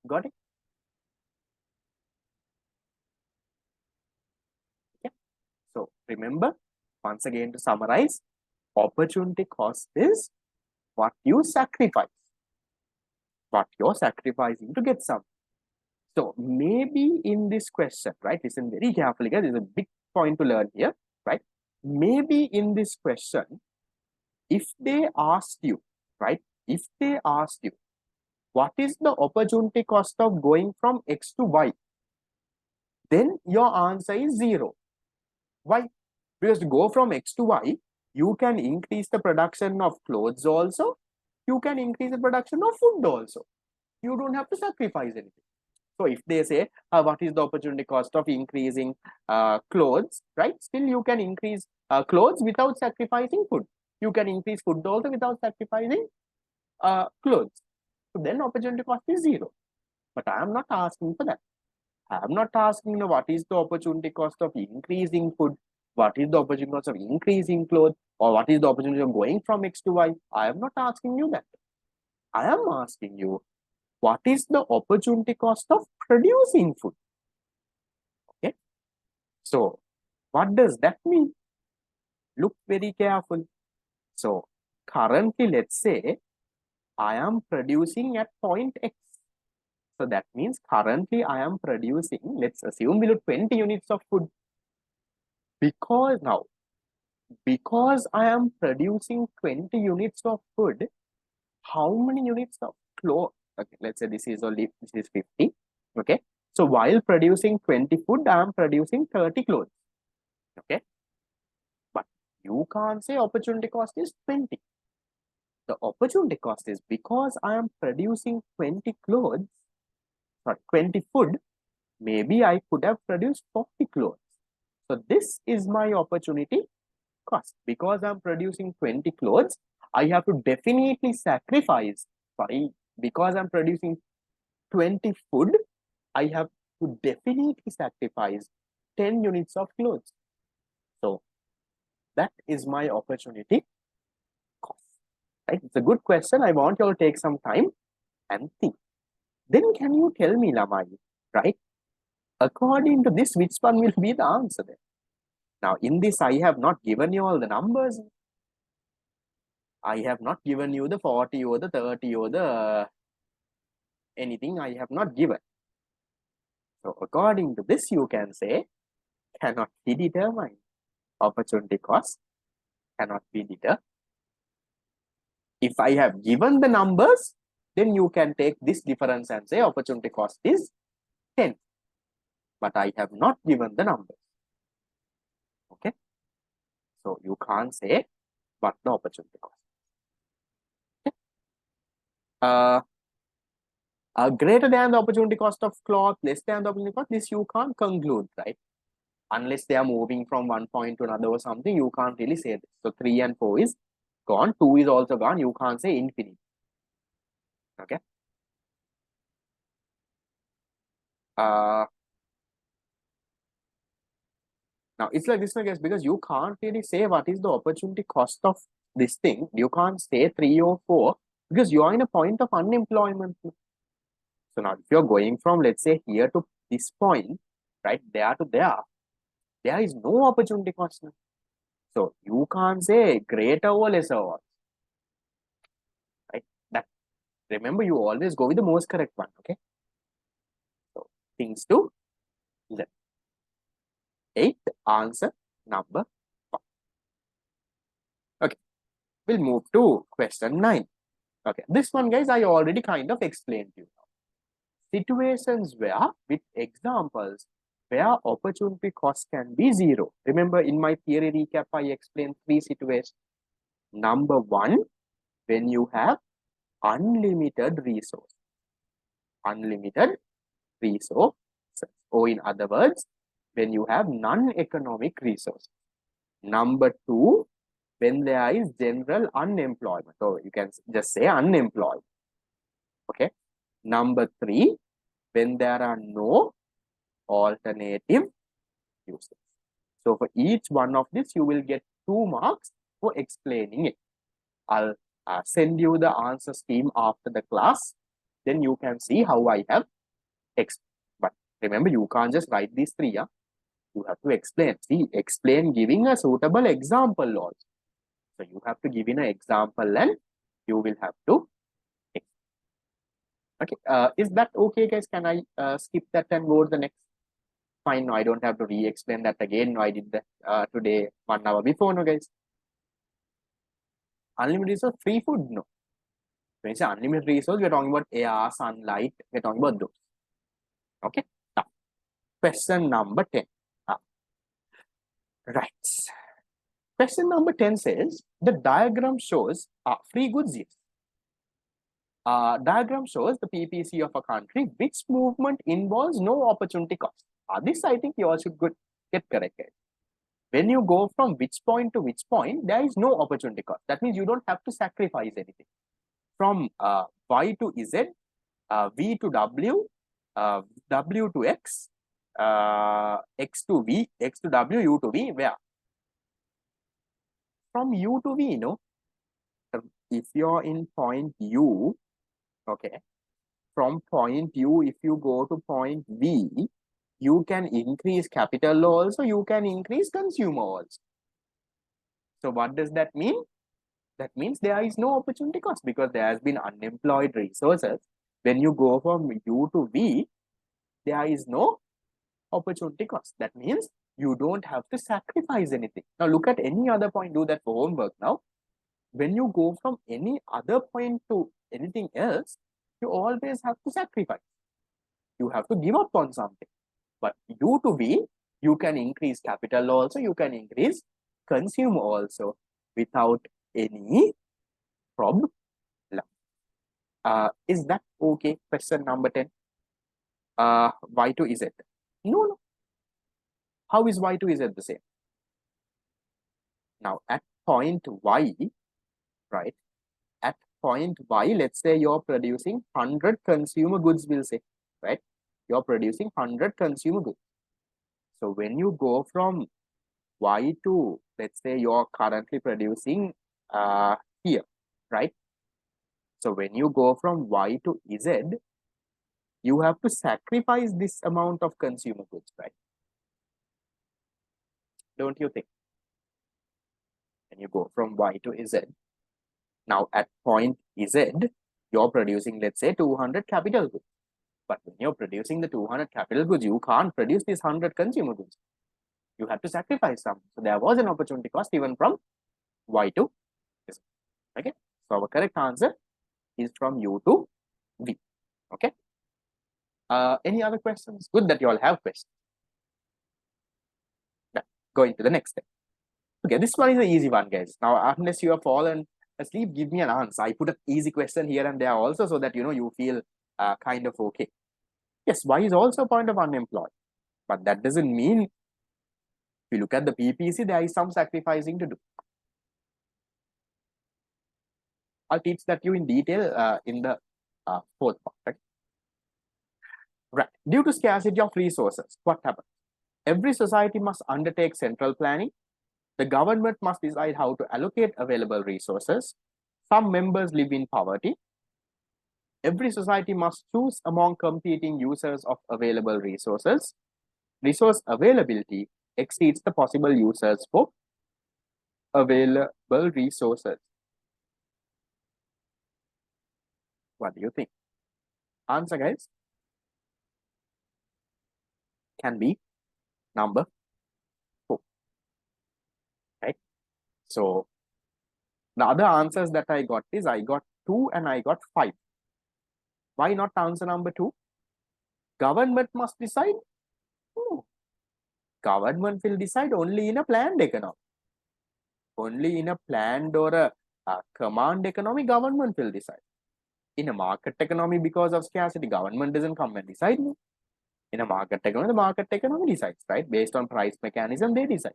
Got it? Yeah. So remember, once again to summarize, opportunity cost is what you sacrifice, what you're sacrificing to get some. So maybe in this question, right? Listen very carefully, guys. There's a big point to learn here, right? Maybe in this question, if they ask you, right? If they ask you, what is the opportunity cost of going from X to Y? Then your answer is 0. Why? Because to go from X to Y, you can increase the production of clothes also. You can increase the production of food also. You don't have to sacrifice anything. So if they say, what is the opportunity cost of increasing clothes, right? Still you can increase clothes without sacrificing food. You can increase food also without sacrificing clothes. So then opportunity cost is 0. But I am not asking for that. I am not asking what is the opportunity cost of increasing food, what is the opportunity cost of increasing clothes, or what is the opportunity of going from X to Y. I am not asking you that. I am asking you, what is the opportunity cost of producing food? Okay. So what does that mean? Look very careful. So currently, let's say I am producing at point X. So that means currently I am producing, let's assume below 20 units of food. Because I am producing 20 units of food, how many units of clothes? Okay, let's say this is 50. Okay. So while producing 20 food, I am producing 30 clothes. Okay. But you can't say opportunity cost is 20. The opportunity cost is because I am producing 20 clothes, sorry, 20 food, maybe I could have produced 40 clothes. So this is my opportunity cost. Because I'm producing 20 clothes, I have to definitely sacrifice, sorry, because I'm producing 20 food, I have to definitely sacrifice 10 units of clothes. So that is my opportunity cost. Right? It's a good question. I want you all to take some time and think. Then can you tell me, Lamai, right? According to this, which one will be the answer then? Now, in this, I have not given you all the numbers. I have not given you the 40 or the 30 or the anything I have not given. So, according to this, you can say, cannot be determined. Opportunity cost cannot be determined. If I have given the numbers, then you can take this difference and say opportunity cost is 10. But I have not given the numbers. Okay. So you can't say what the opportunity cost. Okay. Greater than the opportunity cost of cloth, less than the opportunity cost, this you can't conclude, right? Unless they are moving from one point to another or something, you can't really say this. So 3 and 4 is gone, 2 is also gone, you can't say infinite. Okay. Now it's like this, I guess, because you can't really say what is the opportunity cost of this thing. You can't say 3 or 4 because you are in a point of unemployment. So now if you're going from, let's say, here to this point, right, there to there is no opportunity cost now. So you can't say greater or lesser or, right? That, remember, you always go with the most correct one. Okay. So things to learn. 8th answer number 1. Okay. We'll move to question 9. Okay. This one, guys, I already kind of explained to you. Situations where, with examples, where opportunity cost can be 0. Remember, in my theory recap, I explained 3 situations. Number 1, when you have unlimited resource. Unlimited resources. Or in other words, when you have non-economic resource. Number 2, when there is general unemployment. So you can just say unemployed. Okay. Number 3, when there are no alternative uses. So for each one of this, you will get 2 marks for explaining it. I'll send you the answer scheme after the class. Then you can see how I have explained. But remember, you can't just write these 3. Yeah? You have to explain. See, explain giving a suitable example also. So you have to give in an example and you will have to explain. Okay. Is that okay, guys? Can I skip that and go to the next? Fine. No, I don't have to re-explain that again. No, I did that today 1 hour before. No, guys. Unlimited resource, free food. No. When you say unlimited resource, we're talking about air, sunlight. We're talking about those. Okay. Now, question number 10. Right. Question number 10 says the diagram shows free goods. Yes. Diagram shows the PPC of a country which movement involves no opportunity cost. This I think you all should get corrected. When you go from which point to which point, there is no opportunity cost. That means you don't have to sacrifice anything. From Y to Z, V to W, W to X, X to V, X to W, U to V, where? From U to V, no? If you're in point U, okay, from point U, if you go to point V, you can increase capital also, you can increase consumer also. So what does that mean? That means there is no opportunity cost because there has been unemployed resources. When you go from U to V, there is no opportunity cost. That means you don't have to sacrifice anything. Now look at any other point, do that for homework now. When you go from any other point to anything else, you always have to sacrifice. You have to give up on something. But U to V, you can increase capital also, you can increase consumer also without any problem. Is that okay? Question number 10. Y to Z. No. How is Y to Z the same? Now at point Y, right? At point Y, let's say you're producing 100 consumer goods, we'll say, right? You're producing 100 consumer goods. So when you go from Y to, let's say you're currently producing here, right? So when you go from Y to Z, you have to sacrifice this amount of consumer goods, right? Don't you think? When you go from Y to Z, now at point Z, you're producing, let's say, 200 capital goods. But when you're producing the 200 capital goods, you can't produce these 100 consumer goods. You have to sacrifice some. So there was an opportunity cost even from Y to Z. Okay. So our correct answer is from U to V. Okay. Any other questions? Good that you all have questions. Now, going to the next step. Okay, this one is an easy one, guys. Now, unless you have fallen asleep, give me an answer. I put an easy question here and there also so that, you feel kind of okay. Yes, Y is also a point of unemployed. But that doesn't mean, if you look at the PPC, there is some sacrificing to do. I'll teach that you in detail in the fourth part. Right? Right. Due to scarcity of resources, what happens? Every society must undertake central planning. The government must decide how to allocate available resources. Some members live in poverty. Every society must choose among competing users of available resources. Resource availability exceeds the possible users for available resources. What do you think? Answer, guys, can be number 4. Right? So the other answers that I got is I got 2 and I got 5. Why not answer number 2? Government must decide? No. Government will decide only in a planned economy. Only in a planned or a command economy, government will decide. In a market economy, because of scarcity, government doesn't come and decide. No. In a market economy, the market economy decides, right? Based on price mechanism, they decide.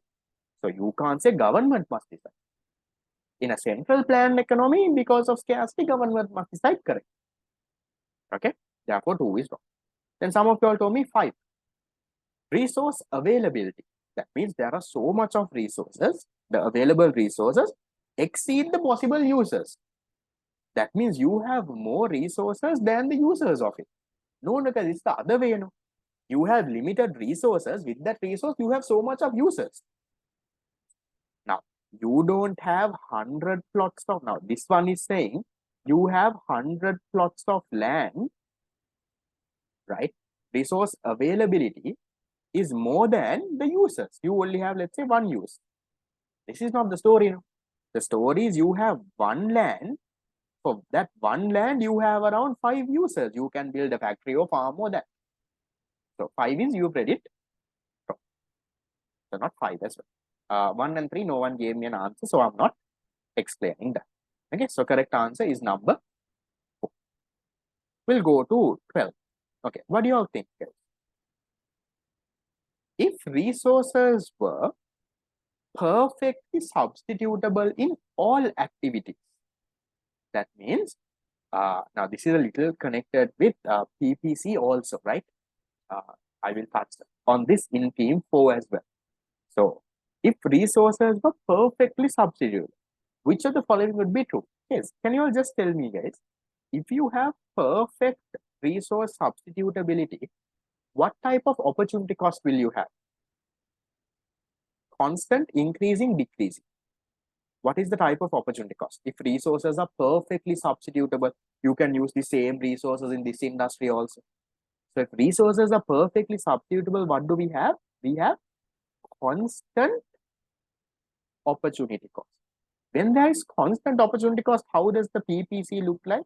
So you can't say government must decide. In a central planned economy, because of scarcity, government must decide correct. Okay, therefore 2 is wrong. Then some of you all told me 5. Resource availability. That means there are so much of resources, the available resources exceed the possible users. That means you have more resources than the users of it. No, because it's the other way, You have limited resources. With that resource, you have so much of users. Now, you don't have 100 plots of, now this one is saying you have 100 plots of land, right? Resource availability is more than the users. You only have, let's say, 1 use. This is not the story. The story is you have 1 land. For that 1 land, you have around 5 users. You can build a factory or farm or that. So 5 is you predict. So not 5 as well. 1 and 3, no one gave me an answer, so I'm not explaining that. Okay, so correct answer is number 4. We'll go to 12. Okay, what do you all think, guys? If resources were perfectly substitutable in all activities, that means, now this is a little connected with PPC also, right? I will touch on this in team 4 as well. So, if resources were perfectly substitutable, which of the following would be true? Yes, can you all just tell me, guys? If you have perfect resource substitutability, what type of opportunity cost will you have? Constant, increasing, decreasing. What is the type of opportunity cost? If resources are perfectly substitutable, you can use the same resources in this industry also. So if resources are perfectly substitutable, what do we have? We have constant opportunity cost. When there is constant opportunity cost, how does the PPC look like?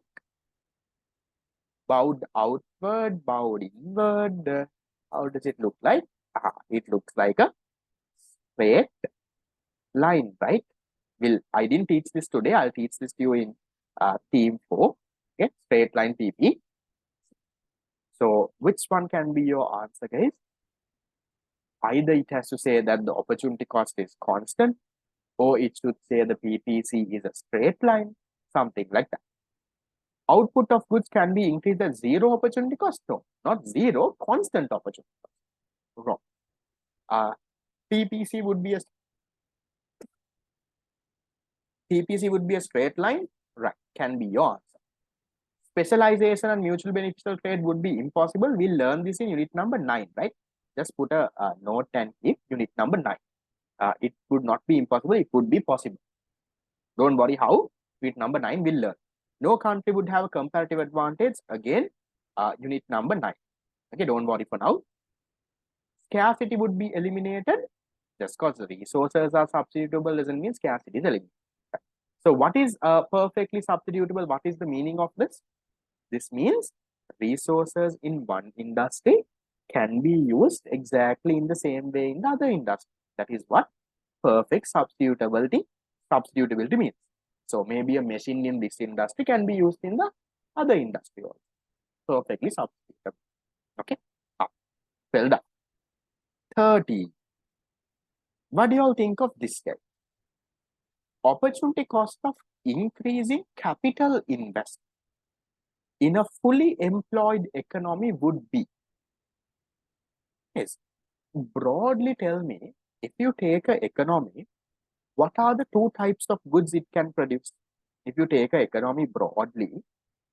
Bowed outward, bowed inward. How does it look like? It looks like a straight line, right? I didn't teach this today. I'll teach this to you in theme 4. Okay, straight line PP. So which one can be your answer, guys? Either it has to say that the opportunity cost is constant, or it should say the PPC is a straight line, something like that. Output of goods can be increased at 0 opportunity cost. No, not 0, constant opportunity cost. Wrong. PPC would be a straight line, right? Can be your answer. Specialization and mutual beneficial trade would be impossible. We'll learn this in unit number 9, right? Just put a note and keep unit number 9. It would not be impossible. It would be possible. Don't worry how. Unit number 9 will learn. No country would have a comparative advantage. Again, unit number 9. Okay, don't worry for now. Scarcity would be eliminated. Just because the resources are substitutable doesn't mean scarcity is eliminated. So what is perfectly substitutable? What is the meaning of this? This means resources in one industry can be used exactly in the same way in the other industry. That is what perfect substitutability means. So maybe a machine in this industry can be used in the other industry also. Perfectly substitutable. Okay. Well done. 30. What do you all think of this guy? Opportunity cost of increasing capital investment in a fully employed economy would be. Yes. Broadly tell me, if you take an economy, what are the 2 types of goods it can produce? If you take an economy broadly,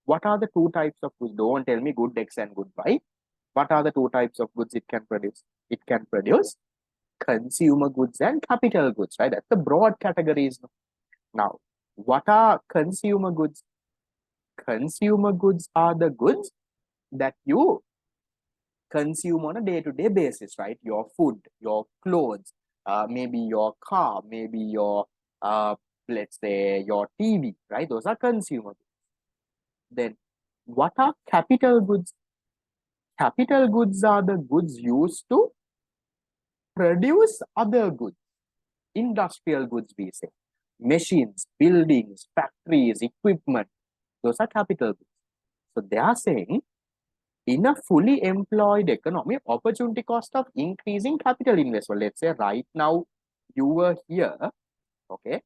what are the 2 types of goods? Don't tell me good X and good Y. What are the 2 types of goods it can produce? It can produce consumer goods and capital goods, right? That's the broad categories. Now, what are consumer goods? Consumer goods are the goods that you consume on a day-to-day basis, right? Your food, your clothes, maybe your car, maybe your, let's say, your TV, right? Those are consumer goods. Then, what are capital goods? Capital goods are the goods used to produce other goods. Industrial goods, we say. Machines, buildings, factories, equipment. Those are capital goods. So they are saying, in a fully employed economy, opportunity cost of increasing capital investment. Let's say right now you were here, okay?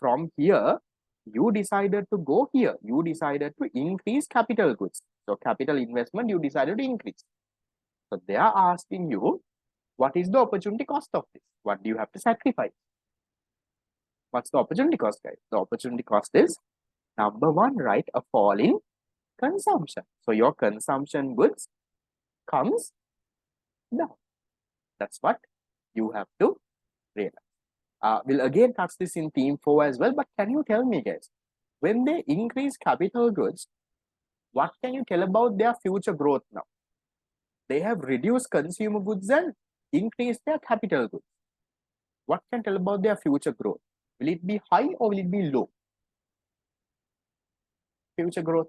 from here, you decided to go here. You decided to increase capital goods. So capital investment, you decided to increase. So they are asking you, what is the opportunity cost of this? What do you have to sacrifice? What's the opportunity cost, guys? The opportunity cost is number one, right? A fall in consumption. So your consumption goods comes down. That's what you have to realize. We'll again touch this in theme 4 as well, but can you tell me, guys, when they increase capital goods, what can you tell about their future growth now? They have reduced consumer goods and increased their capital goods. What can tell about their future growth? Will it be high or will it be low? Future growth.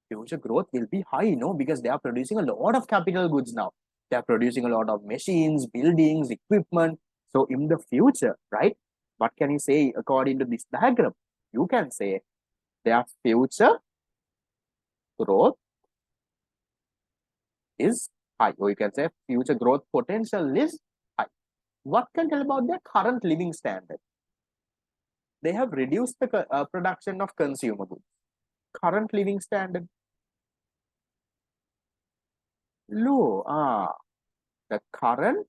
Future growth will be high, no, because they are producing a lot of capital goods now. They are producing a lot of machines, buildings, equipment. So in the future, right, what can you say according to this diagram? You can say their future growth is high, or you can say future growth potential is high. What can tell about their current living standard? They have reduced the production of consumer goods. Current living standard, low. The current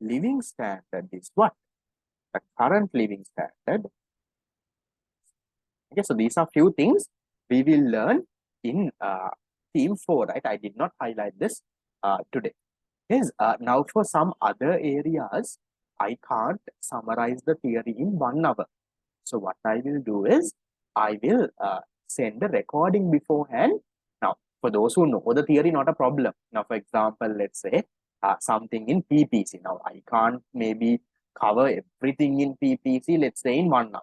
living standard is what? The current living standard. Okay, so these are few things we will learn in theme 4, right? I did not highlight this today. Yes, now for some other areas, I can't summarize the theory in 1 hour. So what I will do is, I will send the recording beforehand. Now, for those who know the theory, not a problem. Now, for example, let's say something in PPC. Now, I can't maybe cover everything in PPC, let's say in 1 hour.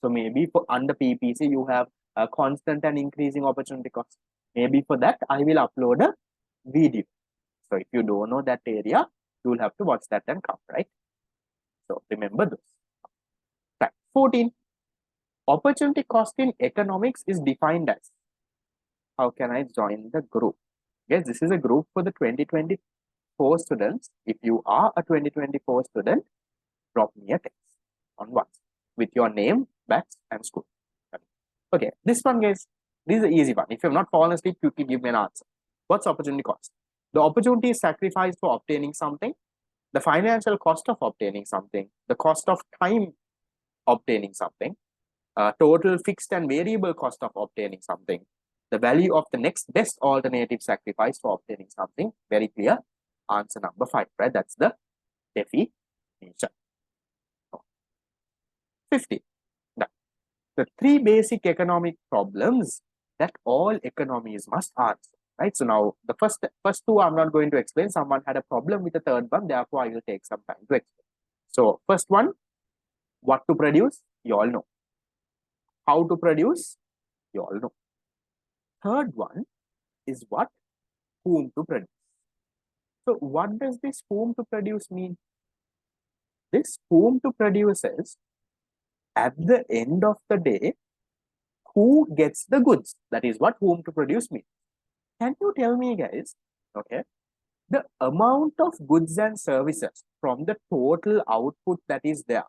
So maybe for under PPC, you have a constant and increasing opportunity cost. Maybe for that, I will upload a video. So if you don't know that area, you will have to watch that and come, right? So remember those. Right. 14. Opportunity cost in economics is defined as. How can I join the group? Yes, this is a group for the 2024 students. If you are a 2024 student, drop me a text on WhatsApp with your name, batch, and school. Okay, this one, guys, this is the easy one. If you have not fallen asleep, quickly give me an answer. What's opportunity cost? The opportunity is sacrificed for obtaining something, the financial cost of obtaining something, the cost of time obtaining something, total fixed and variable cost of obtaining something, the value of the next best alternative sacrifice for obtaining something. Very clear. Answer number 5, right? That's the definition. 50. The 3 basic economic problems that all economies must answer. Right? So now the first 2 I'm not going to explain. Someone had a problem with the third one, therefore I will take some time to explain. So first one, what to produce, you all know. How to produce, you all know. Third one is what? Whom to produce. So what does this whom to produce mean? This whom to produce is, at the end of the day, who gets the goods? That is what whom to produce means. Can you tell me, guys, okay, the amount of goods and services from the total output that is there,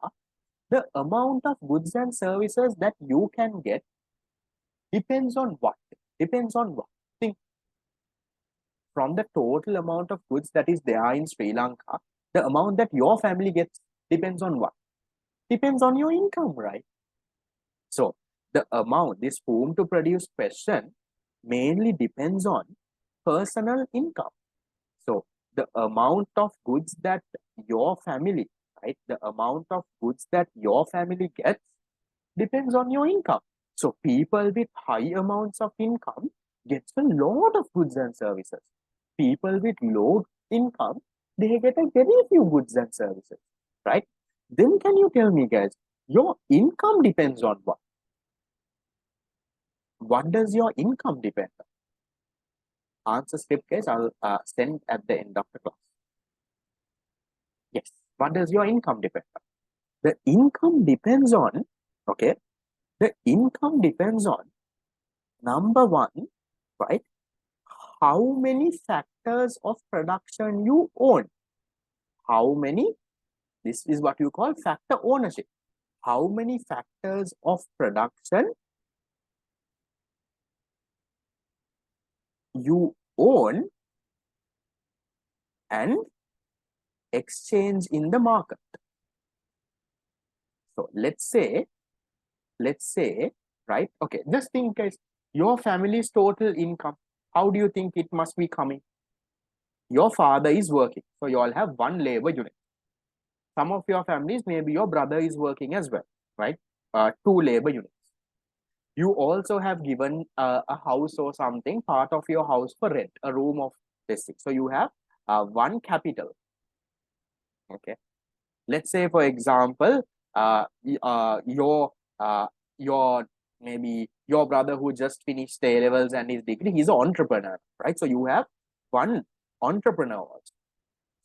the amount of goods and services that you can get depends on what? Depends on what? Think. From the total amount of goods that is there in Sri Lanka, the amount that your family gets depends on what? Depends on your income, right? So the amount, this whom to produce question mainly depends on personal income. So the amount of goods that your family, right, the amount of goods that your family gets depends on your income. So people with high amounts of income gets a lot of goods and services. People with low income, they get a very few goods and services, right? Then can you tell me, guys, your income depends on what? What does your income depend on? Answer script, guys, I'll send at the end of the class. Yes, what does your income depend on? The income depends on, okay, the income depends on, number 1, right, how many factors of production you own. How many? This is what you call factor ownership. how many factors of production you own and exchange in the market. So let's say, right? Okay, just think, guys, your family's total income. How do you think it must be coming? Your father is working, so you all have one labor unit. Some of your families, maybe your brother is working as well, right? Two labor units. You also have given a house or something, part of your house for rent, a room of this thing. So you have one capital. Okay. Let's say, for example, your maybe your brother who just finished A levels and his degree, he's an entrepreneur, right? So you have one entrepreneur also.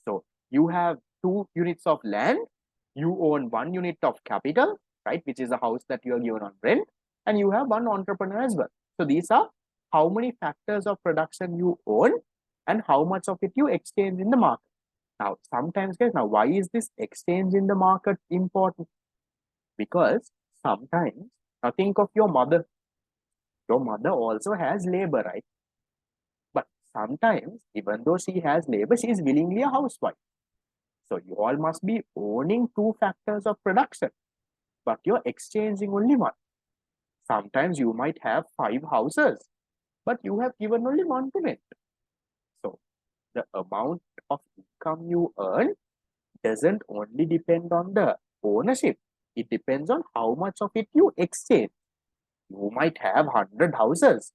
So you have 2 units of land, you own 1 unit of capital, right, which is a house that you are given on rent, and you have one entrepreneur as well. So these are how many factors of production you own and how much of it you exchange in the market. Now, sometimes, guys, now why is this exchange in the market important? Because sometimes, now think of your mother. Your mother also has labor, right? But sometimes, even though she has labor, she is willingly a housewife. So you all must be owning 2 factors of production, but you're exchanging only one. Sometimes you might have 5 houses, but you have given only one to rent. So the amount of income you earn doesn't only depend on the ownership. It depends on how much of it you exchange. You might have 100 houses,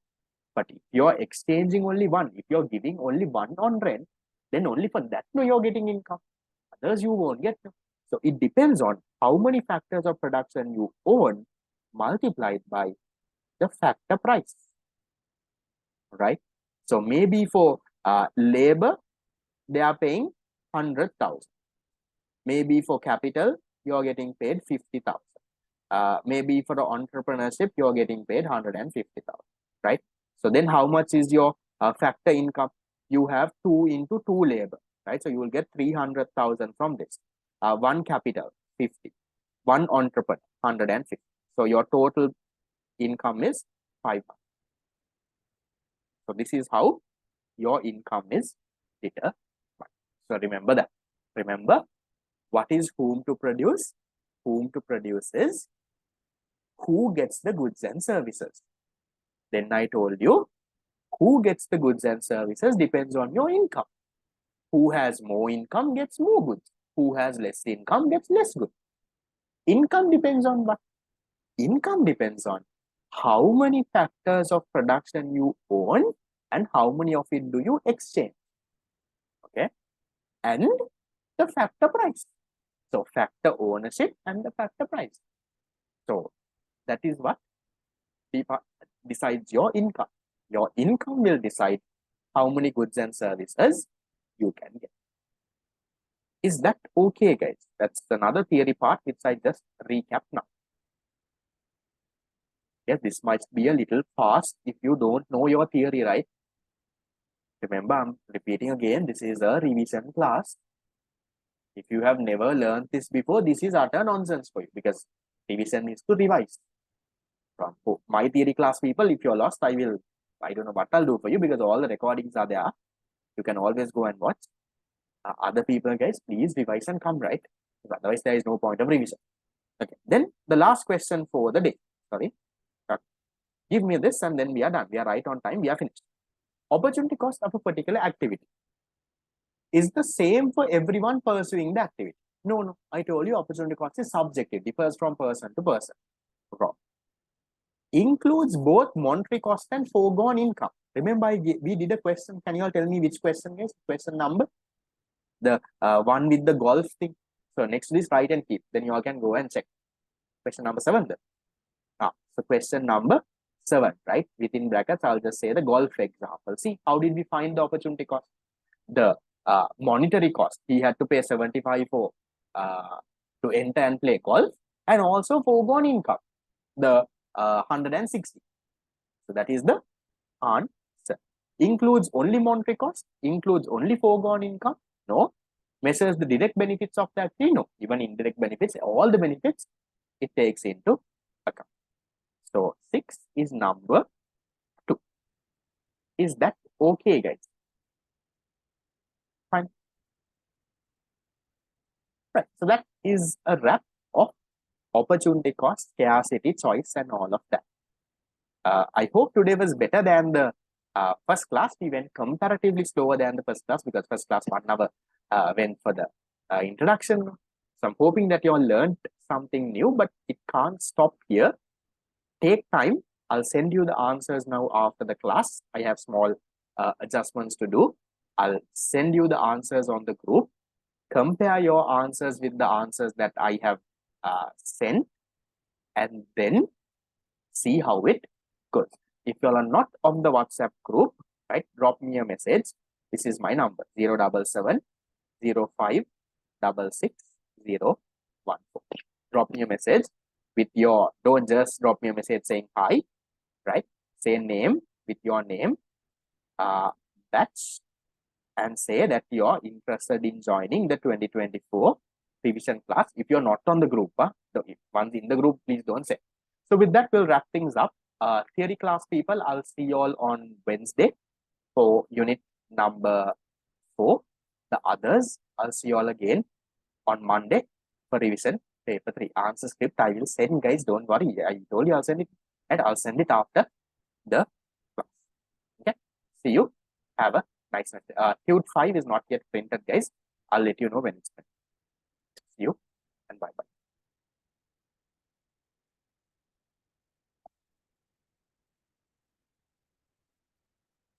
but if you're exchanging only one, if you're giving only one on rent, then only for that no you're getting income. Others you won't get. So it depends on how many factors of production you own multiplied by the factor price, right? So maybe for labor, they are paying 100,000. Maybe for capital, you're getting paid 50,000. Maybe for the entrepreneurship, you're getting paid 150,000, right? So then how much is your factor income? You have 2 into 2 labor, right? So you will get 300,000 from this. One capital, 50. One entrepreneur, 150. So your total income is 500. So this is how your income is determined. So remember that. Remember, what is whom to produce? Whom to produce is who gets the goods and services. Then I told you, who gets the goods and services depends on your income. Who has more income gets more goods. Who has less income gets less goods. Income depends on what? Income depends on how many factors of production you own and how many of it do you exchange. Okay. And the factor price. So factor ownership and the factor price. So that is what decides your income. Your income will decide how many goods and services you can get. Is that okay, guys? That's another theory part which I just recap now. Yes, this might be a little fast if you don't know your theory, right? Remember, I'm repeating again, this is a revision class. If you have never learned this before, this is utter nonsense for you because revision is to revise. From my theory class people, if you're lost, I don't know what I'll do for you because all the recordings are there. You can always go and watch. Other people, guys, please revise and come, right? Otherwise, there is no point of revision. Okay, then the last question for the day. Sorry. Give me this and then we are done. We are right on time. We are finished. Opportunity cost of a particular activity is the same for everyone pursuing the activity. No. I told you opportunity cost is subjective, differs from person to person. Wrong. Includes both monetary cost and foregone income. Remember, we did a question. Can you all tell me which question is? Question number? The one with the golf thing. So next to this, write and keep. Then you all can go and check. Question number 7 then. So question number 7, right? Within brackets, I'll just say the golf example. See, how did we find the opportunity cost? The monetary cost. He had to pay 75 for to enter and play golf, and also foregone income, the 160. So that is the answer. Includes only monetary cost, includes only foregone income. No. Measures the direct benefits of the activity. No. Even indirect benefits, all the benefits it takes into account. So 6 is number 2. Is that okay, guys? Fine. Right. So that is a wrap of opportunity cost, scarcity, choice, and all of that. I hope today was better than the first class. We went comparatively slower than the first class because first class 1 hour went for the introduction. So I'm hoping that you all learned something new, but it can't stop here. Take time. I'll send you the answers now after the class. I have small adjustments to do. I'll send you the answers on the group. Compare your answers with the answers that I have sent, and then see how it goes. If you are not on the WhatsApp group, right, drop me a message. This is my number 077 05 66 014. Drop me a message with your, don't just drop me a message saying hi, right? Say name with your name, batch, and say that you are interested in joining the 2024 revision class. If you're not on the group, once in the group, please don't say. So with that, we'll wrap things up. Theory class people, I'll see you all on Wednesday for unit number 4. The others, I'll see you all again on Monday for revision paper 3. Answer script I will send, guys. Don't worry. I told you I'll send it, and I'll send it after the class. Okay. See you. Have a nice night. Tude 5 is not yet printed, guys. I'll let you know when it's printed. See you and bye bye.